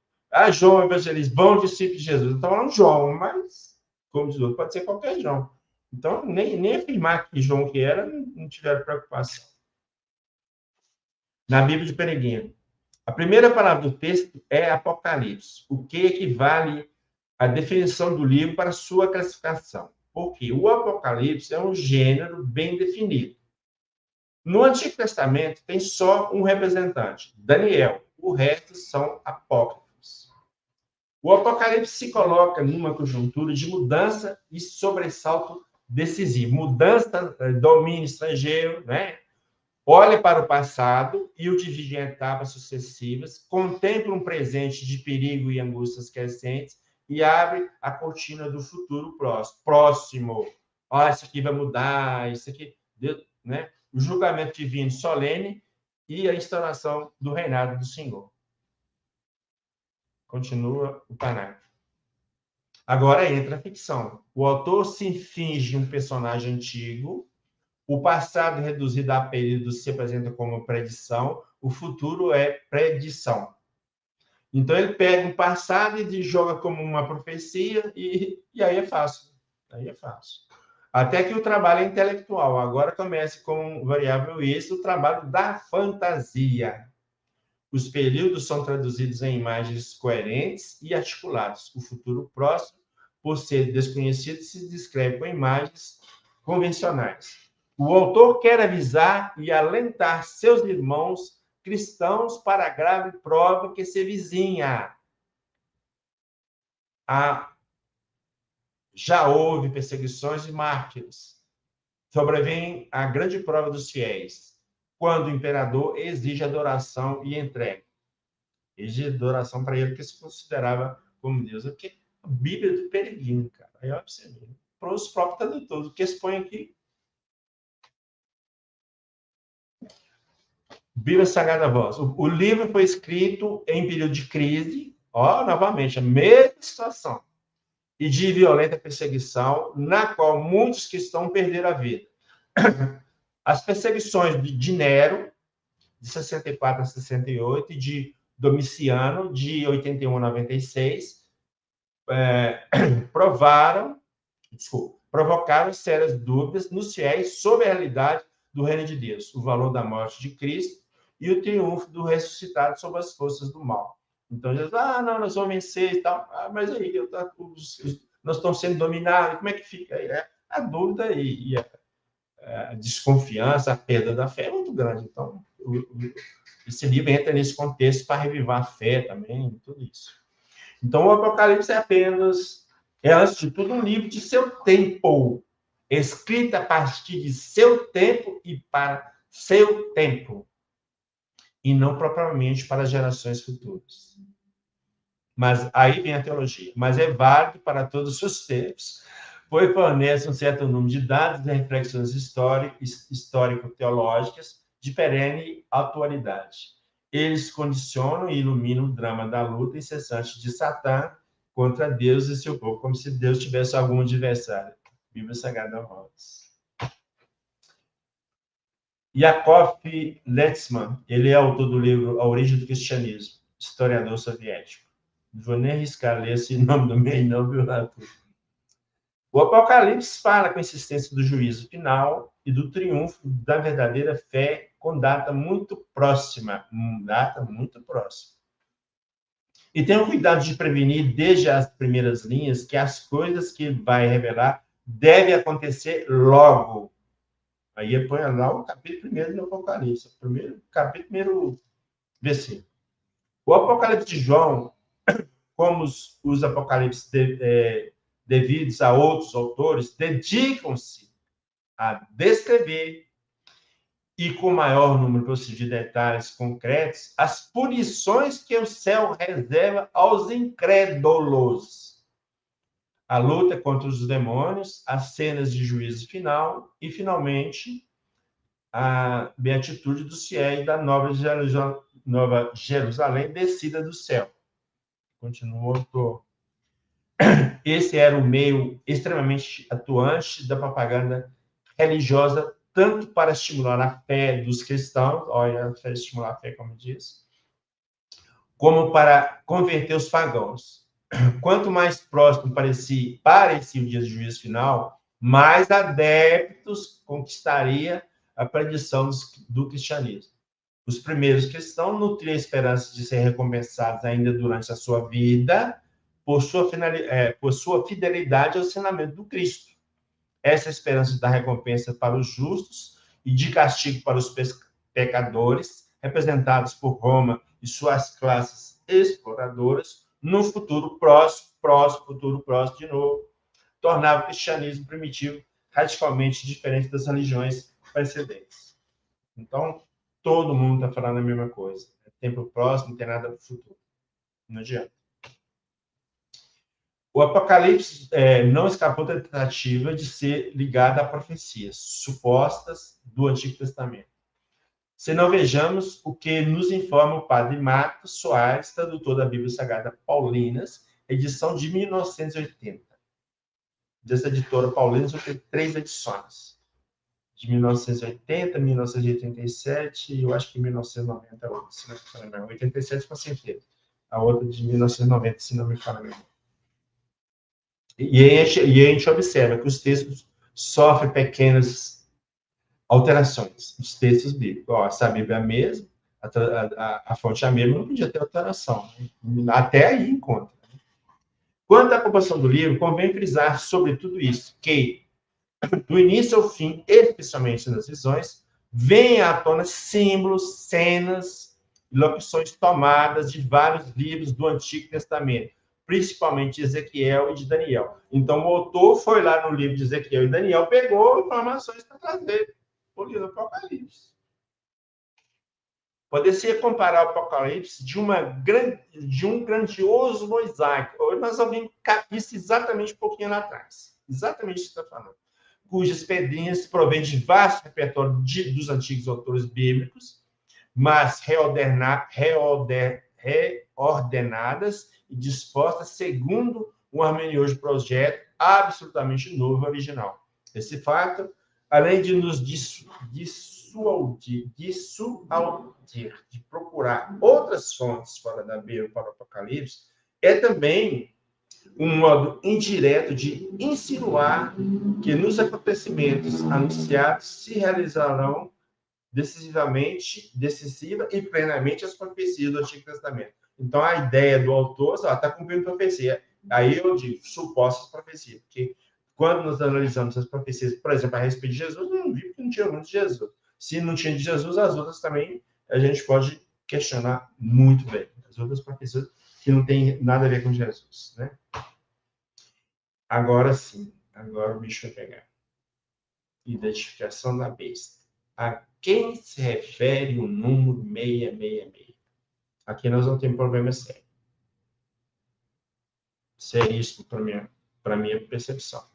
João Evangelista, bom discípulo de Jesus. Então, é um João, mas, como diz o outro, pode ser qualquer João. Então, nem afirmar que João que era, não tiveram preocupação. Na Bíblia de Peregrino. A primeira palavra do texto é Apocalipse, o que equivale à definição do livro para sua classificação. Porque o Apocalipse é um gênero bem definido. No Antigo Testamento tem só um representante, Daniel. O resto são apócrifos. O Apocalipse se coloca numa conjuntura de mudança e sobressalto decisivo. Mudança, domínio estrangeiro, né? Olha para o passado e o divide em etapas sucessivas, contempla um presente de perigo e angústias crescentes e abre a cortina do futuro próximo. Olha, isso aqui vai mudar, isso aqui, né? O julgamento divino solene e a instauração do reinado do Senhor. Continua o parágrafo. Agora entra a ficção. O autor se finge um personagem antigo, o passado reduzido a período se apresenta como predição, o futuro é predição. Então, ele pega um passado e joga como uma profecia, e aí é fácil. Aí é fácil. Até que o trabalho é intelectual. Agora começa com variável isso, o trabalho da fantasia. Os períodos são traduzidos em imagens coerentes e articuladas. O futuro próximo, por ser desconhecido, se descreve com imagens convencionais. O autor quer avisar e alentar seus irmãos cristãos para a grave prova que se vizinha. Já houve perseguições e mártires. Sobrevém a grande prova dos fiéis, quando o imperador exige adoração e entrega. Exige adoração para ele que se considerava como Deus. Porque a Bíblia do Peregrino, cara. Aí olha para você ver. Para os próprios tradutores, o que expõe aqui. Bíblia Sagrada Voz. O livro foi escrito em período de crise, novamente, a mesma situação, e de violenta perseguição, na qual muitos cristãos perderam a vida. As perseguições de Nero, de 64 a 68, e de Domiciano, de 81 a 96, provocaram sérias dúvidas nos fiéis sobre a realidade do reino de Deus, o valor da morte de Cristo e o triunfo do ressuscitado sobre as forças do mal. Então, Jesus, não, nós vamos vencer e tal. Mas aí, nós estamos sendo dominados, como é que fica aí? A dúvida e a desconfiança, a perda da fé é muito grande. Então, esse livro entra nesse contexto para revivar a fé também, tudo isso. Então, o Apocalipse é, antes de tudo, um livro de seu tempo, escrito a partir de seu tempo e para seu tempo, e não propriamente para gerações futuras. Mas aí vem a teologia. Mas é válido para todos os tempos, pois fornece um certo número de dados e reflexões histórico-teológicas de perene atualidade. Eles condicionam e iluminam o drama da luta incessante de Satã contra Deus e seu povo, como se Deus tivesse algum adversário. Bíblia Sagrada Voz. Yakov Letzman, ele é autor do livro A Origem do Cristianismo, historiador soviético. Não vou nem arriscar ler esse nome do meio, não, viu, Arthur? O Apocalipse fala com insistência do juízo final e do triunfo da verdadeira fé com data muito próxima. E tenha cuidado de prevenir desde as primeiras linhas que as coisas que vai revelar devem acontecer logo. Aí põe lá o capítulo 1 do Apocalipse. Primeiro versículo. O Apocalipse de João, como os Apocalipses devidos a outros autores, dedicam-se a descrever e com o maior número possível de detalhes concretos as punições que o céu reserva aos incrédulos. A luta contra os demônios, as cenas de juízo final e, finalmente, a beatitude dos fiéis da Nova Jerusalém descida do céu. Continua o autor. Esse era o meio extremamente atuante da propaganda religiosa, tanto para estimular a fé dos cristãos, olha, estimular a fé, como diz, como para converter os pagãos. Quanto mais próximo parecia o dia do juízo final, mais adeptos conquistaria a predição do cristianismo. Os primeiros cristãos nutriam a esperança de ser recompensados ainda durante a sua vida por sua fidelidade ao ensinamento do Cristo. Essa esperança da recompensa para os justos e de castigo para os pecadores, representados por Roma e suas classes exploradoras, no futuro próximo de novo, tornava o cristianismo primitivo radicalmente diferente das religiões precedentes. Então, todo mundo está falando a mesma coisa. É tempo próximo, não tem nada para o futuro. Não adianta. O Apocalipse não escapou da tentativa de ser ligado a profecias supostas do Antigo Testamento. Se não vejamos o que nos informa o padre Marcos Soares, tradutor da Bíblia Sagrada Paulinas, edição de 1980. Dessa editora Paulinas, eu tenho 3 edições. De 1980, 1987 e eu acho que 1990 se não me falha a memória. 87 com certeza. A outra de 1990, se não me falha a memória. E a gente observa que os textos sofrem pequenas alterações. Os textos bíblicos. Se a Bíblia é a mesma, a fonte é a mesma, não podia ter alteração. Né? Até aí encontra. Quanto à composição do livro, convém frisar sobre tudo isso, que do início ao fim, especialmente nas visões, vêm à tona símbolos, cenas e locuções tomadas de vários livros do Antigo Testamento, principalmente de Ezequiel e de Daniel. Então, o autor foi lá no livro de Ezequiel e Daniel, pegou informações para trazer o livro do Apocalipse. Poderia comparar o Apocalipse de um grandioso mosaico. Hoje nós ouvimos isso exatamente um pouquinho lá atrás. Exatamente isso que está falando. Cujas pedrinhas provêm de vasto repertório dos antigos autores bíblicos, mas reordenadas e dispostas segundo um harmonioso projeto absolutamente novo e original. Esse fato, além de nos dissuadir de procurar outras fontes fora da Bíblia para o Apocalipse, é também um modo indireto de insinuar que nos acontecimentos anunciados se realizarão decisiva e plenamente as profecias do Antigo Testamento. Então, a ideia do autor está cumprindo profecia. Aí eu digo, supostas profecias, porque quando nós analisamos as profecias, por exemplo, a respeito de Jesus, não vi que não tinha muito de Jesus. Se não tinha de Jesus, as outras também a gente pode questionar muito bem. As outras profecias que não tem nada a ver com Jesus, né? Agora sim, agora o bicho vai pegar. Identificação da besta. A quem se refere o número 666? Aqui nós não temos problema sério. Seríssimo para minha percepção.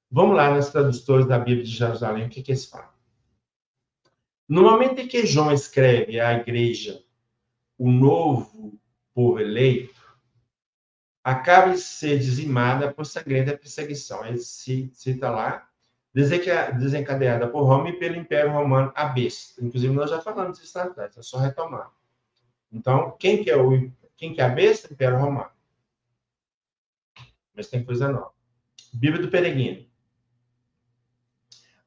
Vamos lá nas tradutores da Bíblia de Jerusalém, o que eles falam? No momento em que João escreve à igreja o novo povo eleito, acaba de ser dizimada por sangrenta perseguição. Ele cita lá, desencadeada por Roma e pelo Império Romano a besta. Inclusive, nós já falamos disso atrás, é só retomar. Então, quem que é a besta? O Império Romano. Mas tem coisa nova. Bíblia do Peregrino.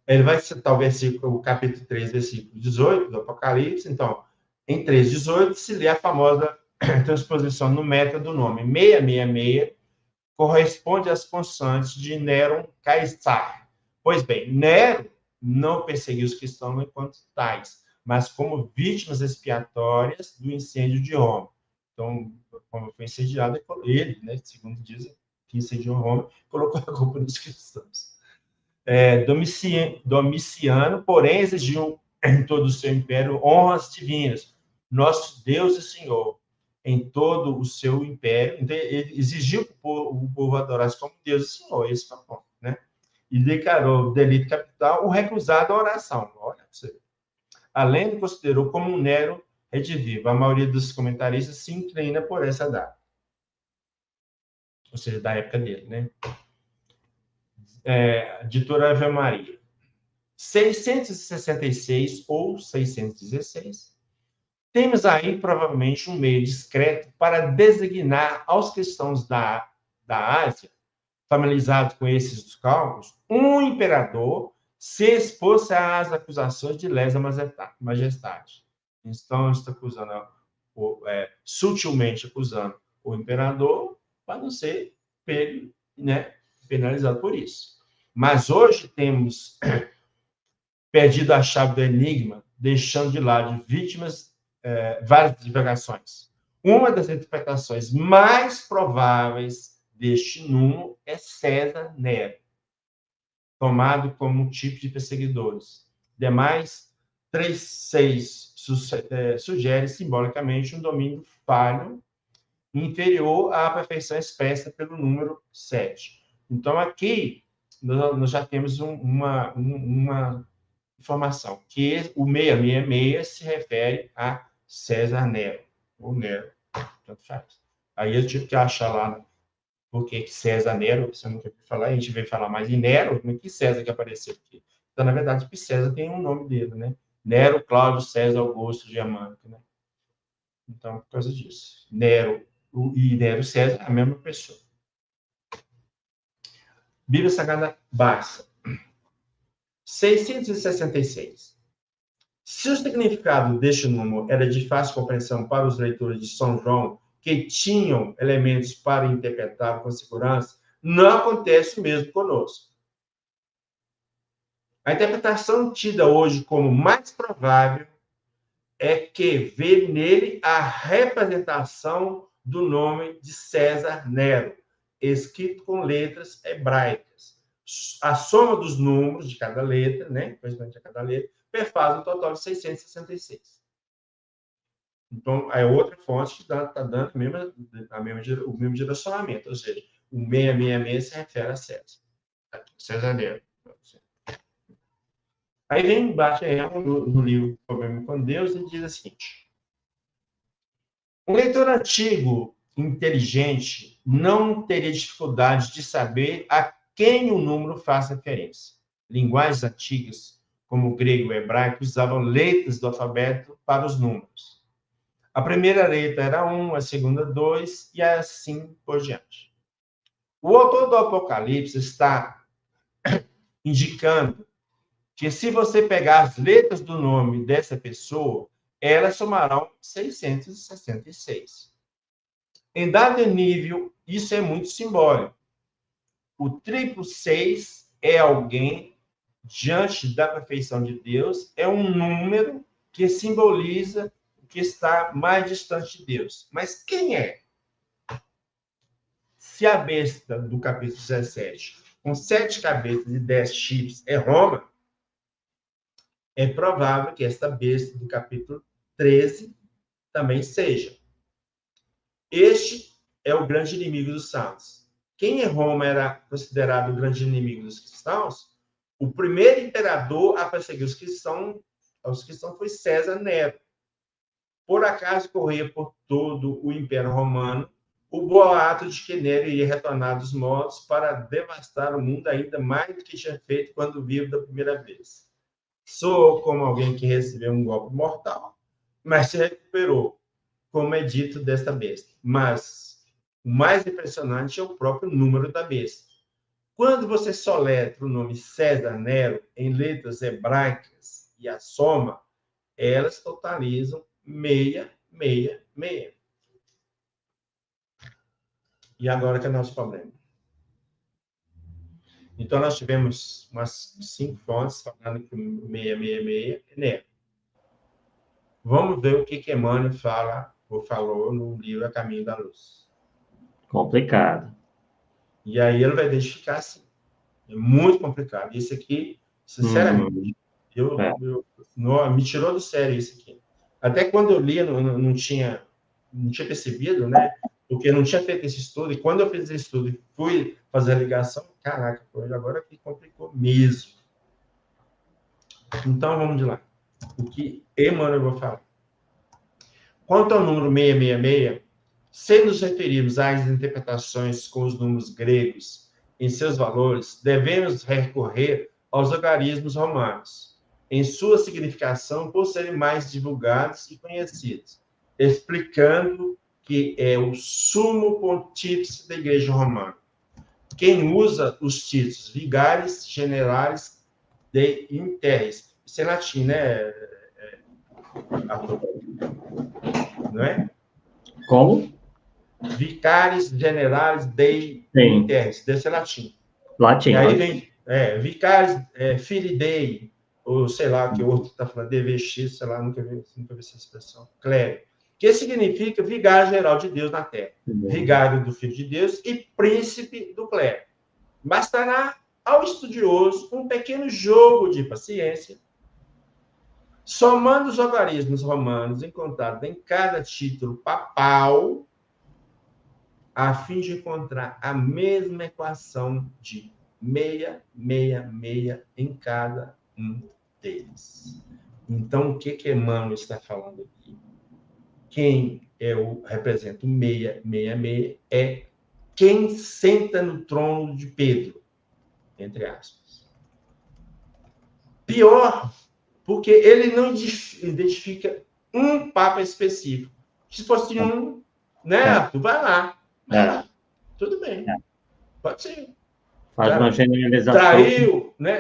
Ele vai citar o capítulo 3, versículo 18 do Apocalipse. Então, em 3:18 se lê a famosa transposição numérica do nome 666, corresponde às consoantes de Nero Caesar. Pois bem, Nero não perseguiu os cristãos enquanto tais, mas como vítimas expiatórias do incêndio de Roma. Então, como foi incendiado, ele, né, segundo dizem, que incendiou Roma, colocou a culpa nos cristãos. Domiciano, porém, exigiu em todo o seu império honras divinas. Nosso Deus e Senhor, em todo o seu império. Então, ele exigiu que o povo adorasse como Deus e Senhor. Esse foi o ponto, né? E declarou delito capital o recusado à oração. Olha, você. Além de considerou como um Nero redivivo. A maioria dos comentaristas se inclina por essa data. Ou seja, da época dele, né? Editora Ave Maria. 666 ou 616 Temos aí, provavelmente, um meio discreto para designar aos cristãos da Ásia, familiarizados com esses cálculos, um imperador se expôs às acusações de lesa majestade. Então, está acusando, sutilmente acusando o imperador para não ser pego, né, penalizado por isso. Mas hoje temos perdido a chave do enigma, deixando de lado vítimas várias divagações. Uma das interpretações mais prováveis deste número é César Nero, tomado como um tipo de perseguidores. Demais, 3,6 sugere simbolicamente um domínio falho inferior à perfeição expressa pelo número 7. Então, aqui, nós já temos uma informação, que o 666 se refere a César Nero, ou Nero, tanto faz. Aí eu tive que achar lá, porque César Nero, você nunca ouviu falar, a gente veio falar mais de Nero, mas que César que apareceu aqui? Então, na verdade, que César tem um nome dele, né? Nero, Cláudio, César, Augusto, Germânico, né? Então, por causa disso. Nero e Nero César, a mesma pessoa. Bíblia Sagrada Barça. 666. Se o significado deste número era de fácil compreensão para os leitores de São João, que tinham elementos para interpretar com segurança, não acontece o mesmo conosco. A interpretação tida hoje como mais provável é que vê nele a representação do nome de César Nero, escrito com letras hebraicas. A soma dos números de cada letra, né, correspondente a cada letra, faz um total de 666. Então, é outra fonte que está dando o mesmo direcionamento, ou seja, o 666 se refere a César. César Nero. Aí vem embaixo no livro Problema com Deus e diz o seguinte: um leitor antigo, inteligente, não teria dificuldade de saber a quem o número faz referência. Linguagens antigas, como o grego e o hebraico, usavam letras do alfabeto para os números. A primeira letra era 1, a segunda 2 e assim por diante. O autor do Apocalipse está indicando que se você pegar as letras do nome dessa pessoa, elas somarão 666. Em dado nível, isso é muito simbólico. O triplo 6 é alguém diante da perfeição de Deus, é um número que simboliza o que está mais distante de Deus. Mas quem é? Se a besta do capítulo 17, com 7 cabeças e 10 chifres, é Roma, é provável que esta besta do capítulo 13 também seja. Este é o grande inimigo dos santos. Quem em Roma era considerado o grande inimigo dos cristãos? O primeiro imperador a perseguir os cristãos foi César Nero. Por acaso corria por todo o Império Romano o boato de que Nero iria retornar dos mortos para devastar o mundo ainda mais do que tinha feito quando vivo da primeira vez. Soou como alguém que recebeu um golpe mortal, mas se recuperou, como é dito desta besta. Mas o mais impressionante é o próprio número da besta. Quando você soletra o nome César Nero em letras hebraicas e a soma, elas totalizam 666. E agora que é o nosso problema. Então, nós tivemos umas 5 fontes falando que 666 é Nero. Vamos ver o que Emmanuel falou no livro A Caminho da Luz. Complicado. E aí ele vai identificar assim. É muito complicado. Isso aqui, sinceramente, me tirou do sério isso aqui. Até quando eu li, não tinha percebido, né? Porque eu não tinha feito esse estudo. E quando eu fiz esse estudo e fui fazer a ligação, caraca, agora que complicou mesmo. Então, vamos de lá. O que Emmanuel vai falar. Quanto ao número 666, se nos referirmos às interpretações com os números gregos em seus valores, devemos recorrer aos algarismos romanos. em sua significação por serem mais divulgados e conhecidos, explicando que é o sumo pontífice da Igreja Romana. Quem usa os títulos vigaris generales de interres. Isso é latim, né, Arthur? Não é? Como? Vicaris generales de Sim, interres. Desse é latim. latim. E aí Latim. vem vicaris filii Dei, ou sei lá, que o outro está falando, DVX, sei lá, nunca vi essa expressão. Clérigo. Que significa vigário geral de Deus na terra. Vigário do Filho de Deus e príncipe do clero. Bastará ao estudioso um pequeno jogo de paciência, somando os algarismos romanos encontrados em cada título papal, a fim de encontrar a mesma equação de 666 em cada um deles. Então, o que Emmanuel está falando aqui? Quem representa o 666 é quem senta no trono de Pedro, entre aspas. Pior, porque ele não identifica um papa específico. Se fosse um, né, Arthur? Vai lá. Tudo bem. Pode ser. Faz uma generalização.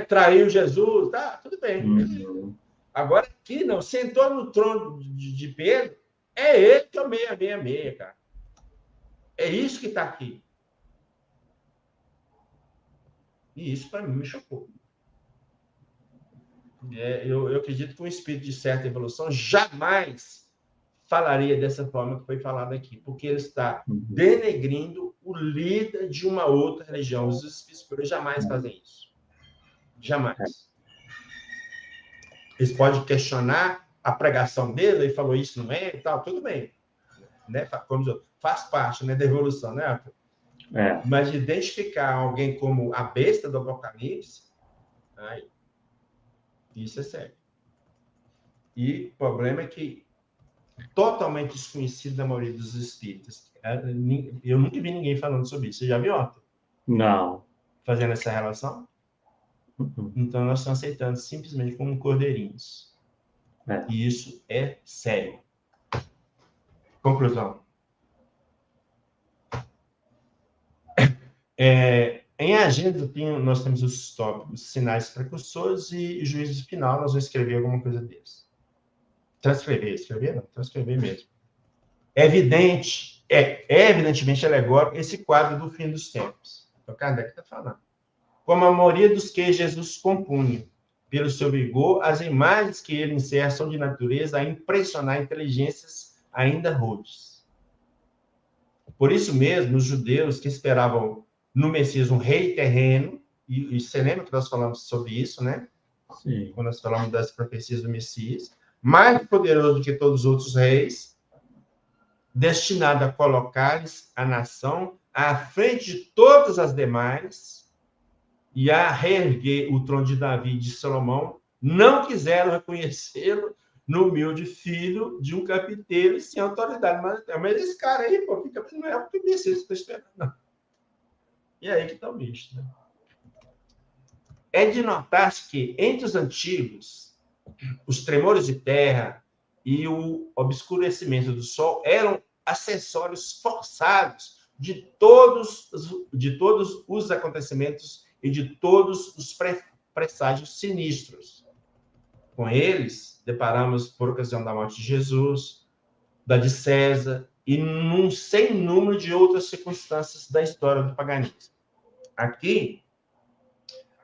Traiu Jesus, tá, tudo bem. Agora, aqui não, sentou no trono de Pedro, é ele que é o 666, cara. É isso que está aqui. E isso, para mim, me chocou. Eu acredito que um espírito de certa evolução jamais falaria dessa forma que foi falado aqui, porque ele está denegrindo o líder de uma outra religião. Os espíritos jamais fazem isso. Jamais. Eles podem questionar a pregação dele, ele falou isso, não é, e tal, tudo bem. Né? Faz parte, né, da evolução, né, Arthur? Mas identificar alguém como a besta do Apocalipse, isso é sério. E o problema é que totalmente desconhecido da maioria dos espíritas. Eu nunca vi ninguém falando sobre isso. Você já viu, Arthur? Não. Fazendo essa relação? Então, nós estamos aceitando simplesmente como cordeirinhos. E isso é sério. Conclusão. Em agenda, nós temos os tópicos sinais precursores e juízo final. Nós vamos escrever alguma coisa deles. Transcrever mesmo. É evidentemente alegórico esse quadro do fim dos tempos. O Kardec está falando. Como a maioria dos que Jesus compunha, pelo seu vigor, as imagens que ele encerra são de natureza a impressionar inteligências ainda rudes. Por isso mesmo, os judeus que esperavam no Messias um rei terreno, e você lembra que nós falamos sobre isso, né? Sim. Quando nós falamos das profecias do Messias, mais poderoso do que todos os outros reis, destinado a colocar-lhes a nação à frente de todas as demais e a reerguer o trono de Davi e de Salomão, não quiseram reconhecê-lo no humilde filho de um carpinteiro sem autoridade. Mas esse cara aí, pô, não é o que o Messias está esperando, não. E aí que está o bicho, né? É de notar-se que, entre os antigos, os tremores de terra e o obscurecimento do sol eram acessórios forçados de todos os acontecimentos e de todos os presságios sinistros. Com eles, deparamos por ocasião da morte de Jesus, da de César e num sem número de outras circunstâncias da história do paganismo. Aqui,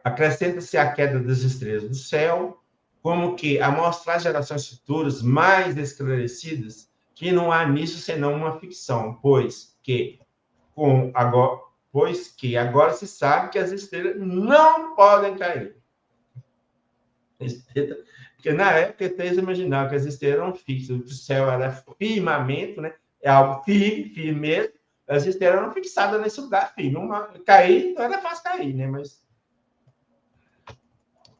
acrescenta-se a queda das estrelas do céu, como que a mostrar às gerações futuras mais esclarecidas que não há nisso senão uma ficção, pois que agora se sabe que as estrelas não podem cair. Porque na época eles imaginavam que as estrelas eram fixas, o céu era firmamento, né? É algo firme mesmo. As estrelas eram fixadas nesse lugar firme. Cair, então era fácil cair, né? Mas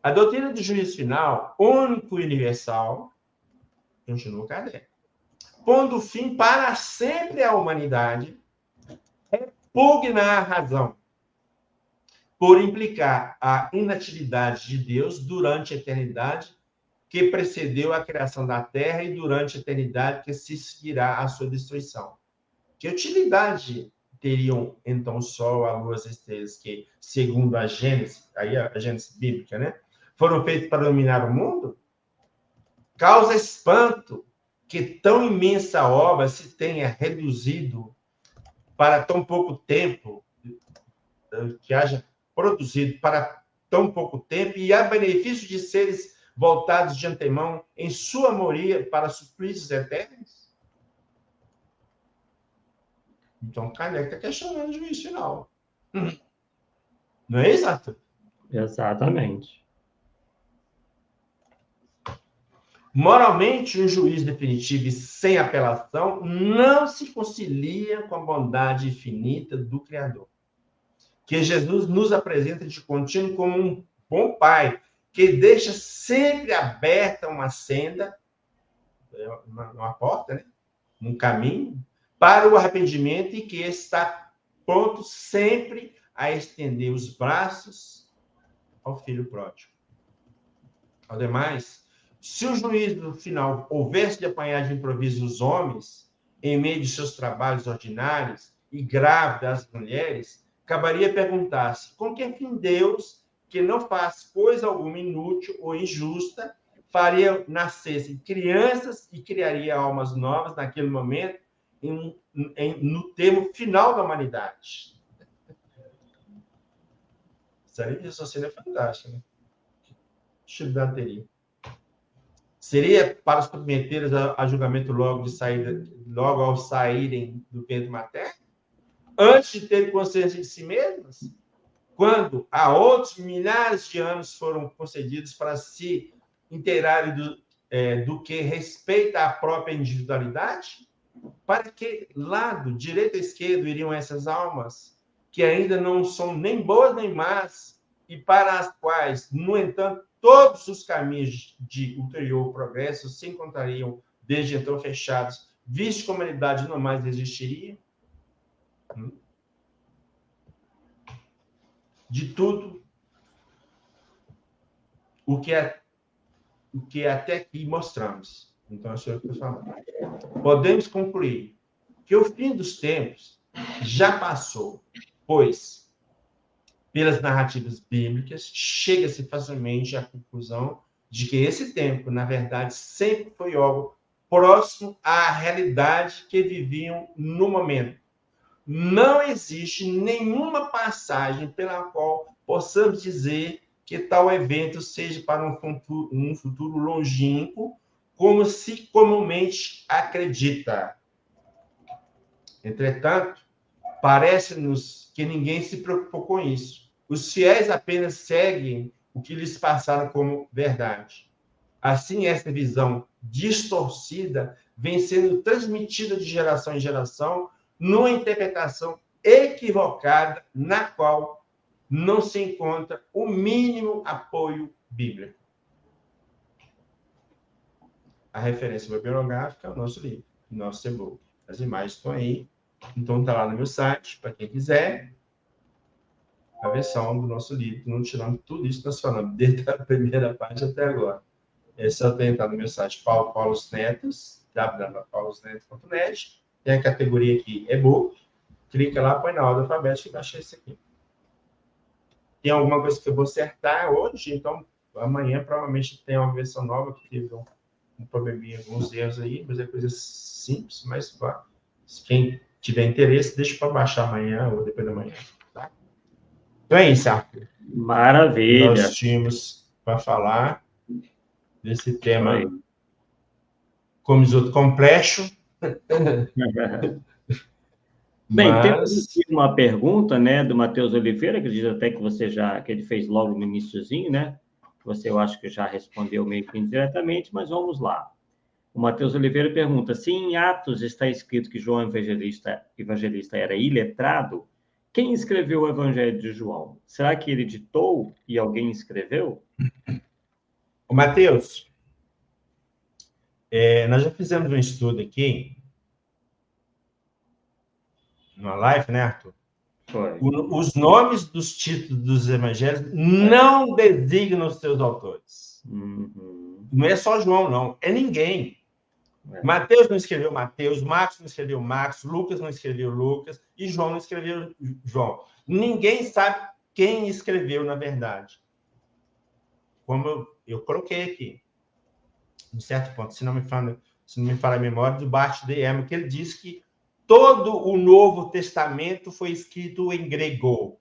a doutrina do juízo final, único e universal, continua Kardec, pondo fim para sempre à humanidade, repugna a razão, por implicar a inatividade de Deus durante a eternidade que precedeu a criação da terra e durante a eternidade que se seguirá a sua destruição. Que utilidade teriam, então, o Sol, a Lua, as estrelas, que, segundo a Gênesis, aí a Gênesis bíblica, né, foram feitos para dominar o mundo? Causa espanto que tão imensa obra se tenha reduzido para tão pouco tempo, que haja produzido para tão pouco tempo, e a benefício de seres voltados de antemão em sua maioria para suplícios eternos? Então, Kardec está questionando o juízo final. Não é isso, Arthur? Exatamente. Moralmente, um juízo definitivo e sem apelação não se concilia com a bondade infinita do Criador, que Jesus nos apresenta de contínuo como um bom pai, que deixa sempre aberta uma senda, uma porta, né? Um caminho, para o arrependimento, e que está pronto sempre a estender os braços ao filho pródigo. Ademais, se o juízo final houvesse de apanhar de improviso os homens, em meio de seus trabalhos ordinários, e grávidas as mulheres, caberia perguntar-se com que fim Deus, que não faz coisa alguma inútil ou injusta, faria nascer crianças e criaria almas novas naquele momento, no termo final da humanidade. Essa cena é fantástica, né? Que utilidade teria? Seria para os submetê-los a julgamento logo ao saírem do ventre materno? Antes de terem consciência de si mesmos? Quando a outros milhares de anos foram concedidos para se inteirarem do que respeita à própria individualidade? Para que lado, direito ou esquerdo, iriam essas almas, que ainda não são nem boas nem más, e para as quais, no entanto, todos os caminhos de ulterior progresso se encontrariam desde então fechados, visto que a humanidade não mais existiria? De tudo o que até aqui mostramos. Então, isso é o que eu estou falando. Podemos concluir que o fim dos tempos já passou, pois, pelas narrativas bíblicas, chega-se facilmente à conclusão de que esse tempo, na verdade, sempre foi algo próximo à realidade que viviam no momento. Não existe nenhuma passagem pela qual possamos dizer que tal evento seja para um futuro longínquo, como se comumente acredita. Entretanto, parece-nos que ninguém se preocupou com isso. Os fiéis apenas seguem o que lhes passaram como verdade. Assim, essa visão distorcida vem sendo transmitida de geração em geração, numa interpretação equivocada, na qual não se encontra o mínimo apoio bíblico. A referência bibliográfica é o nosso livro, o nosso e-book. As imagens estão aí. Então, está lá no meu site, para quem quiser, a versão do nosso livro, não tirando tudo isso que nós falamos, desde a primeira parte até agora. É só entrar no meu site, Paulo Paulos Netos, www.paulosnetos.net, tem a categoria aqui, e-book, clica lá, põe na ordem alfabética e baixa esse aqui. Tem alguma coisa que eu vou acertar hoje, então amanhã provavelmente tem uma versão nova, que teve um probleminha, alguns erros aí, mas é coisa simples, mas quem tiver interesse, deixa para baixar amanhã ou depois da manhã. Tá? Então é isso, Arthur. Maravilha. Nós tínhamos para falar desse tema, como diz outro, complexo. Bem, temos aqui uma pergunta, né, do Matheus Oliveira, que diz até que ele fez logo no iniciozinho, né? Você, eu acho que já respondeu meio que indiretamente, mas vamos lá. O Matheus Oliveira pergunta: se em Atos está escrito que João Evangelista era iletrado, quem escreveu o Evangelho de João? Será que ele ditou e alguém escreveu? O Matheus, nós já fizemos um estudo aqui, numa live, né, Arthur? Foi. Os nomes dos títulos dos evangelhos não designam os seus autores. Uhum. não é só João, não. É ninguém. Mateus não escreveu Mateus, Marcos não escreveu Marcos, Lucas não escreveu Lucas e João não escreveu João. Ninguém sabe quem escreveu, na verdade. Como eu coloquei aqui, em certo ponto, se não me fala a memória, do Bart de Ehrman, que ele diz que todo o Novo Testamento foi escrito em grego.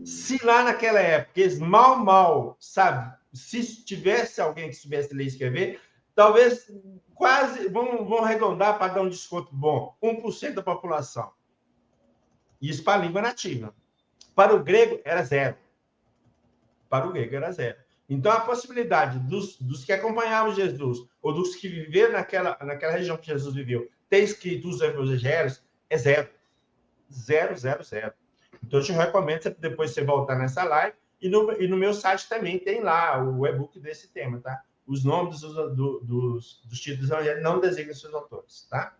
Se lá naquela época eles mal, sabe, se tivesse alguém que soubesse ler e escrever, talvez quase, vamos arredondar para dar um desconto bom, 1% da população. Isso para a língua nativa. Para o grego, era zero. Para o grego, era zero. Então, a possibilidade dos que acompanhavam Jesus, ou dos que viveram naquela região que Jesus viveu, ter escrito os evangelhos, é zero. Zero, zero, zero. Então, eu te recomendo depois você voltar nessa live, e no meu site também tem lá o e-book desse tema, tá? Os nomes dos títulos não designam seus autores, tá?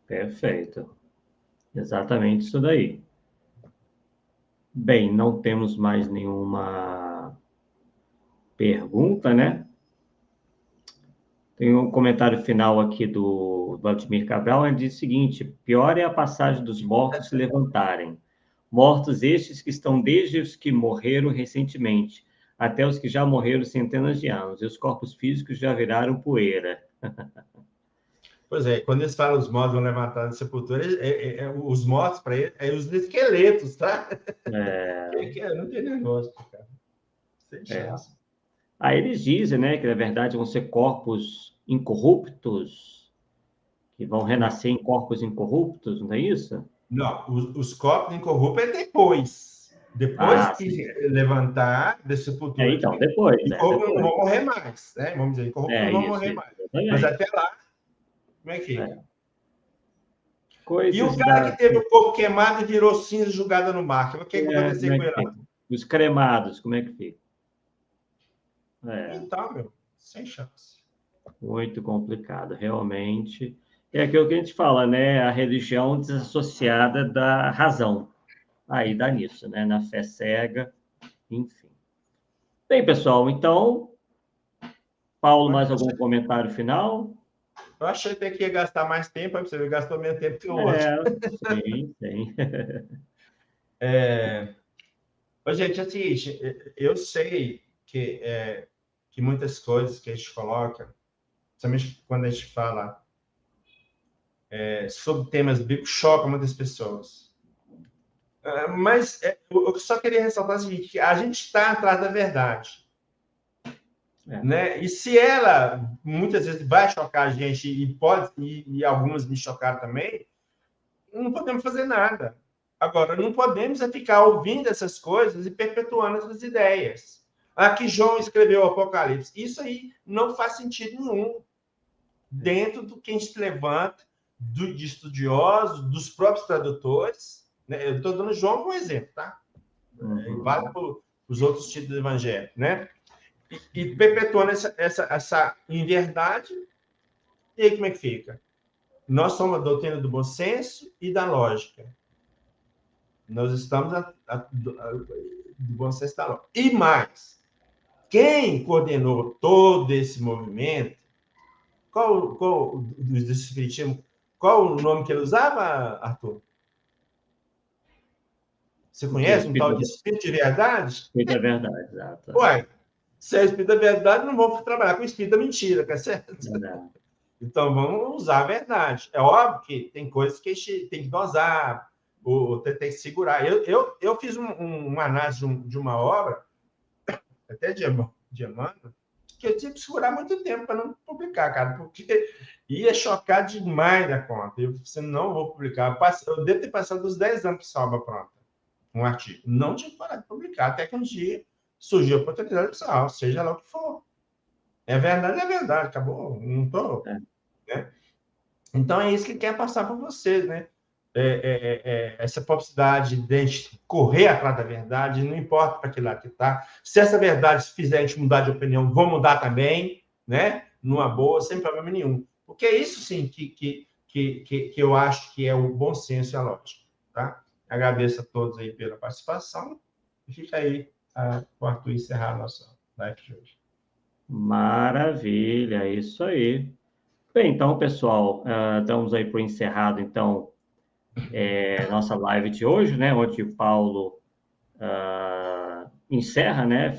Perfeito. Exatamente isso daí. Bem, não temos mais nenhuma pergunta, né? Tem um comentário final aqui do Vladimir Cabral, ele diz o seguinte: pior é a passagem dos mortos se levantarem. Mortos estes que estão desde os que morreram recentemente, até os que já morreram centenas de anos, e os corpos físicos já viraram poeira. Pois é, quando eles falam os mortos vão levantar da sepultura, os mortos, para eles, é os esqueletos, tá? Não tem negócio, cara. Sem chance. Aí eles dizem, né, que na verdade vão ser corpos incorruptos, que vão renascer em corpos incorruptos, não é isso? Não, os corpos incorruptos é depois. Depois que sim. levantar da sepultura. Então, depois. Incorruptos não vão morrer mais, né? Vamos dizer, incorruptos não vão morrer mais. Exatamente. Mas até lá, como é que fica? Coisas e o cara que teve o corpo queimado e virou cinza jogada no mar, o que vai acontecer com ele? Os cremados, como é que fica? Então, meu, sem chance. Muito complicado, realmente. É aquilo que a gente fala, né? A religião desassociada da razão. Aí dá nisso, né? Na fé cega, enfim. Bem, pessoal, então, Paulo, mais algum comentário final? Eu achei até que ia gastar mais tempo, você gastou menos tempo que o outro. Sim. Gente, assim, eu sei que muitas coisas que a gente coloca, principalmente quando a gente fala sobre temas bíblicos, chocam muitas pessoas. Mas eu só queria ressaltar o seguinte, que a gente está atrás da verdade. Né? E se ela, muitas vezes, vai chocar a gente, e algumas me chocaram também, não podemos fazer nada. Agora, não podemos ficar ouvindo essas coisas e perpetuando essas ideias. Aqui João escreveu o Apocalipse. Isso aí não faz sentido nenhum dentro do que a gente levanta de estudiosos, dos próprios tradutores. Né? Eu estou dando João como exemplo, tá? Vale para os outros títulos do Evangelho, né? E perpetuando essa inverdade. E aí como é que fica? Nós somos a doutrina do bom senso e da lógica. Nós estamos do bom senso e da lógica. E mais, quem coordenou todo esse movimento, qual do Espiritismo, qual o nome que ele usava, Arthur? Você conhece um tal de Espírito de Verdade? Espírito da Verdade, exato. Ué, se é Espírito da Verdade, não vamos trabalhar com Espírito da Mentira, tá certo? Não. Então, vamos usar a verdade. É óbvio que tem coisas que a gente tem que dosar, ou tem que segurar. Eu fiz uma análise de uma obra, até de Emmanuel, que eu tive que segurar muito tempo para não publicar, cara, porque ia chocar demais da conta. Eu disse, não vou publicar. Eu devo ter passado dos 10 anos que essa obra pronta, um artigo. Não tinha parado de publicar, até que um dia surgiu a oportunidade de seja lá o que for. É verdade, acabou. Não estou... Né? Então, é isso que quer passar para vocês, né? Essa possibilidade de a gente correr atrás da verdade, não importa para que lado que está. Se essa verdade fizer a gente mudar de opinião, vou mudar também, né? Numa boa, sem problema nenhum. Porque é isso, sim, que eu acho que é o bom senso e a lógica, tá? Agradeço a todos aí pela participação e fica aí para o Arthur encerrar a nossa live de hoje. Maravilha, é isso aí. Bem, então, pessoal, estamos aí por encerrado, então, nossa live de hoje, né, onde o Paulo encerra, né,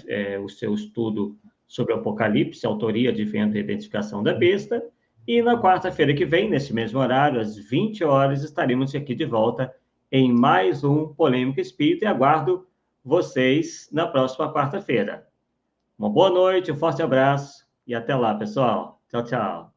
o seu estudo sobre o Apocalipse, autoria, advento e identificação da besta, e na quarta-feira que vem, nesse mesmo horário, às 20 horas, estaremos aqui de volta em mais um Polêmica Espírita e aguardo vocês na próxima quarta-feira. Uma boa noite, um forte abraço e até lá, pessoal. Tchau, tchau.